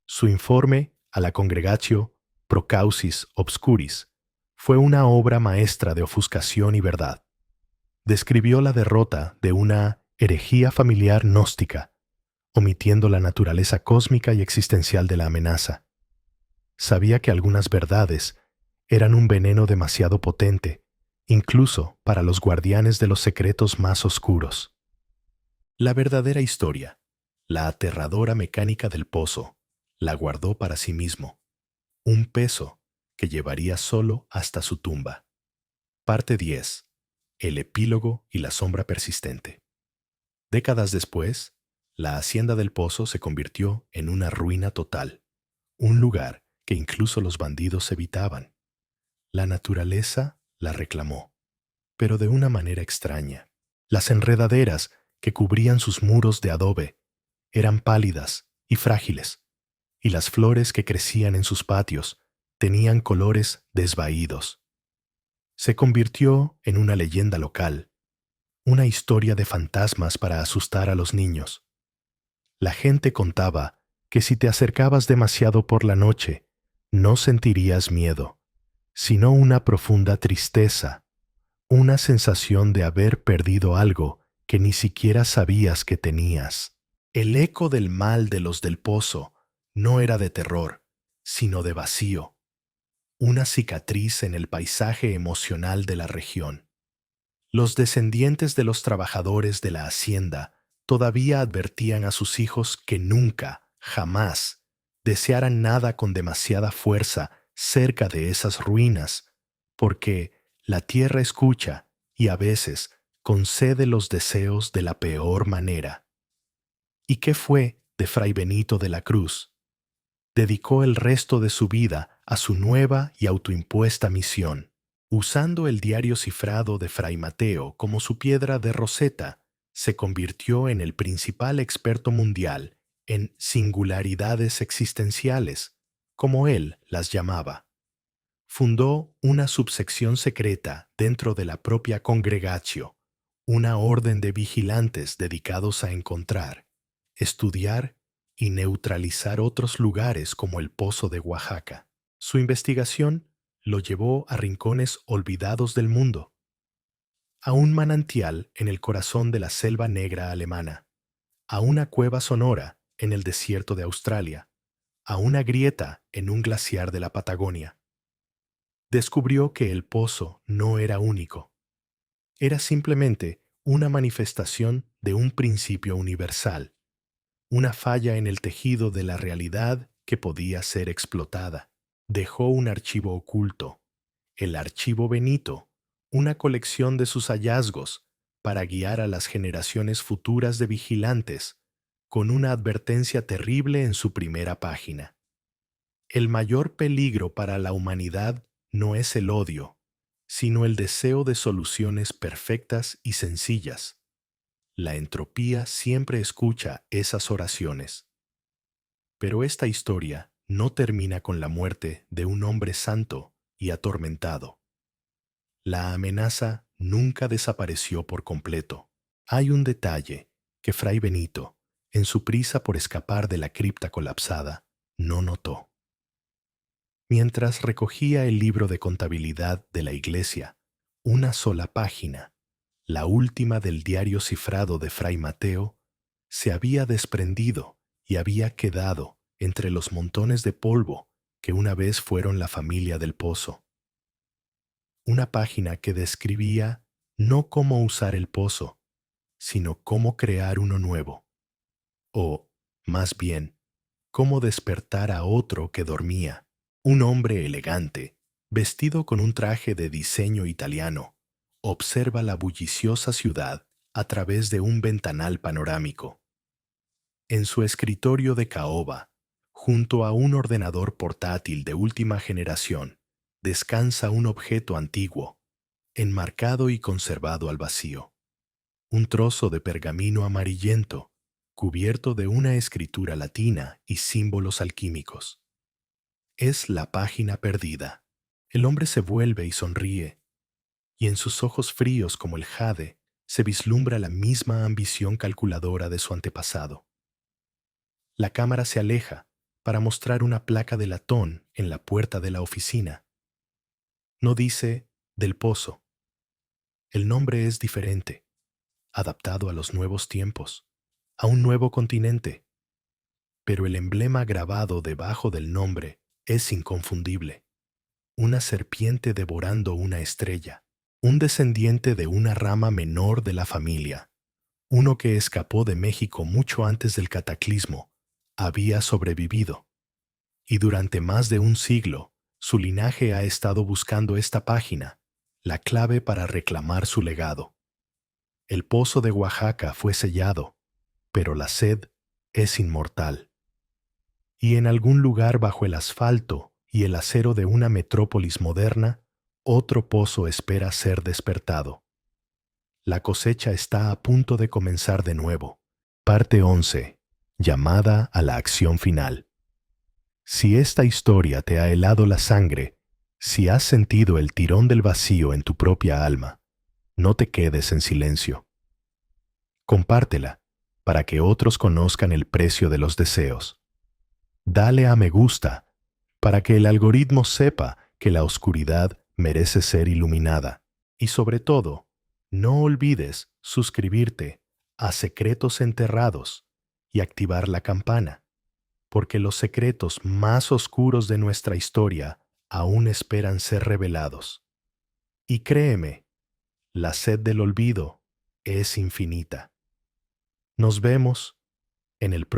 Su informe a la Congregatio Pro Causis Obscuris Fue una obra maestra de ofuscación y verdad. Describió la derrota de una herejía familiar gnóstica, omitiendo la naturaleza cósmica y existencial de la amenaza. Sabía que algunas verdades eran un veneno demasiado potente, incluso para los guardianes de los secretos más oscuros. La verdadera historia, la aterradora mecánica del pozo, la guardó para sí mismo, un peso que llevaría solo hasta su tumba. Parte 10. El epílogo y la sombra persistente. Décadas después, la hacienda del pozo se convirtió en una ruina total, un lugar que incluso los bandidos evitaban. La naturaleza la reclamó, pero de una manera extraña. Las enredaderas que cubrían sus muros de adobe eran pálidas y frágiles, y las flores que crecían en sus patios tenían colores desvaídos. Se convirtió en una leyenda local, una historia de fantasmas para asustar a los niños. La gente contaba que si te acercabas demasiado por la noche, no sentirías miedo, sino una profunda tristeza, una sensación de haber perdido algo que ni siquiera sabías que tenías. El eco del mal de los del pozo no era de terror, sino de vacío, una cicatriz en el paisaje emocional de la región. Los descendientes de los trabajadores de la hacienda todavía advertían a sus hijos que nunca, jamás, desearan nada con demasiada fuerza cerca de esas ruinas, porque la tierra escucha y a veces concede los deseos de la peor manera. ¿Y qué fue de Fray Benito de la Cruz? Dedicó el resto de su vida a su nueva y autoimpuesta misión. Usando el diario cifrado de Fray Mateo como su piedra de Roseta, se convirtió en el principal experto mundial en singularidades existenciales, como él las llamaba. Fundó una subsección secreta dentro de la propia Congregatio, una orden de vigilantes dedicados a encontrar, estudiar y neutralizar otros lugares como el Pozo de Oaxaca. Su investigación lo llevó a rincones olvidados del mundo, a un manantial en el corazón de la selva negra alemana, a una cueva sonora en el desierto de Australia, a una grieta en un glaciar de la Patagonia. Descubrió que el pozo no era único, era simplemente una manifestación de un principio universal, una falla en el tejido de la realidad que podía ser explotada. Dejó un archivo oculto, el Archivo Benito, una colección de sus hallazgos para guiar a las generaciones futuras de vigilantes, con una advertencia terrible en su primera página. El mayor peligro para la humanidad no es el odio, sino el deseo de soluciones perfectas y sencillas. La entropía siempre escucha esas oraciones. Pero esta historia no termina con la muerte de un hombre santo y atormentado. La amenaza nunca desapareció por completo. Hay un detalle que Fray Benito, en su prisa por escapar de la cripta colapsada, no notó. Mientras recogía el libro de contabilidad de la iglesia, una sola página, la última del diario cifrado de Fray Mateo, se había desprendido y había quedado entre los montones de polvo que una vez fueron la familia del pozo. Una página que describía no cómo usar el pozo, sino cómo crear uno nuevo, o, más bien, cómo despertar a otro que dormía. Un hombre elegante, vestido con un traje de diseño italiano, observa la bulliciosa ciudad a través de un ventanal panorámico. En su escritorio de caoba, junto a un ordenador portátil de última generación, descansa un objeto antiguo, enmarcado y conservado al vacío. Un trozo de pergamino amarillento, cubierto de una escritura latina y símbolos alquímicos. Es la página perdida. El hombre se vuelve y sonríe, y en sus ojos fríos como el jade se vislumbra la misma ambición calculadora de su antepasado. La cámara se aleja para mostrar una placa de latón en la puerta de la oficina. No dice del pozo. El nombre es diferente, adaptado a los nuevos tiempos, a un nuevo continente, pero el emblema grabado debajo del nombre es inconfundible. Una serpiente devorando una estrella, un descendiente de una rama menor de la familia, uno que escapó de México mucho antes del cataclismo, había sobrevivido. Y durante más de un siglo, su linaje ha estado buscando esta página, la clave para reclamar su legado. El pozo de Oaxaca fue sellado, pero la sed es inmortal. Y en algún lugar bajo el asfalto y el acero de una metrópolis moderna, otro pozo espera ser despertado. La cosecha está a punto de comenzar de nuevo. Parte 11. Llamada a la acción final. Si esta historia te ha helado la sangre, si has sentido el tirón del vacío en tu propia alma, no te quedes en silencio. Compártela para que otros conozcan el precio de los deseos. Dale a me gusta para que el algoritmo sepa que la oscuridad merece ser iluminada. Y sobre todo, no olvides suscribirte a Secretos Enterrados y activar la campana, porque los secretos más oscuros de nuestra historia aún esperan ser revelados. Y créeme, la sed del olvido es infinita. Nos vemos en el próximo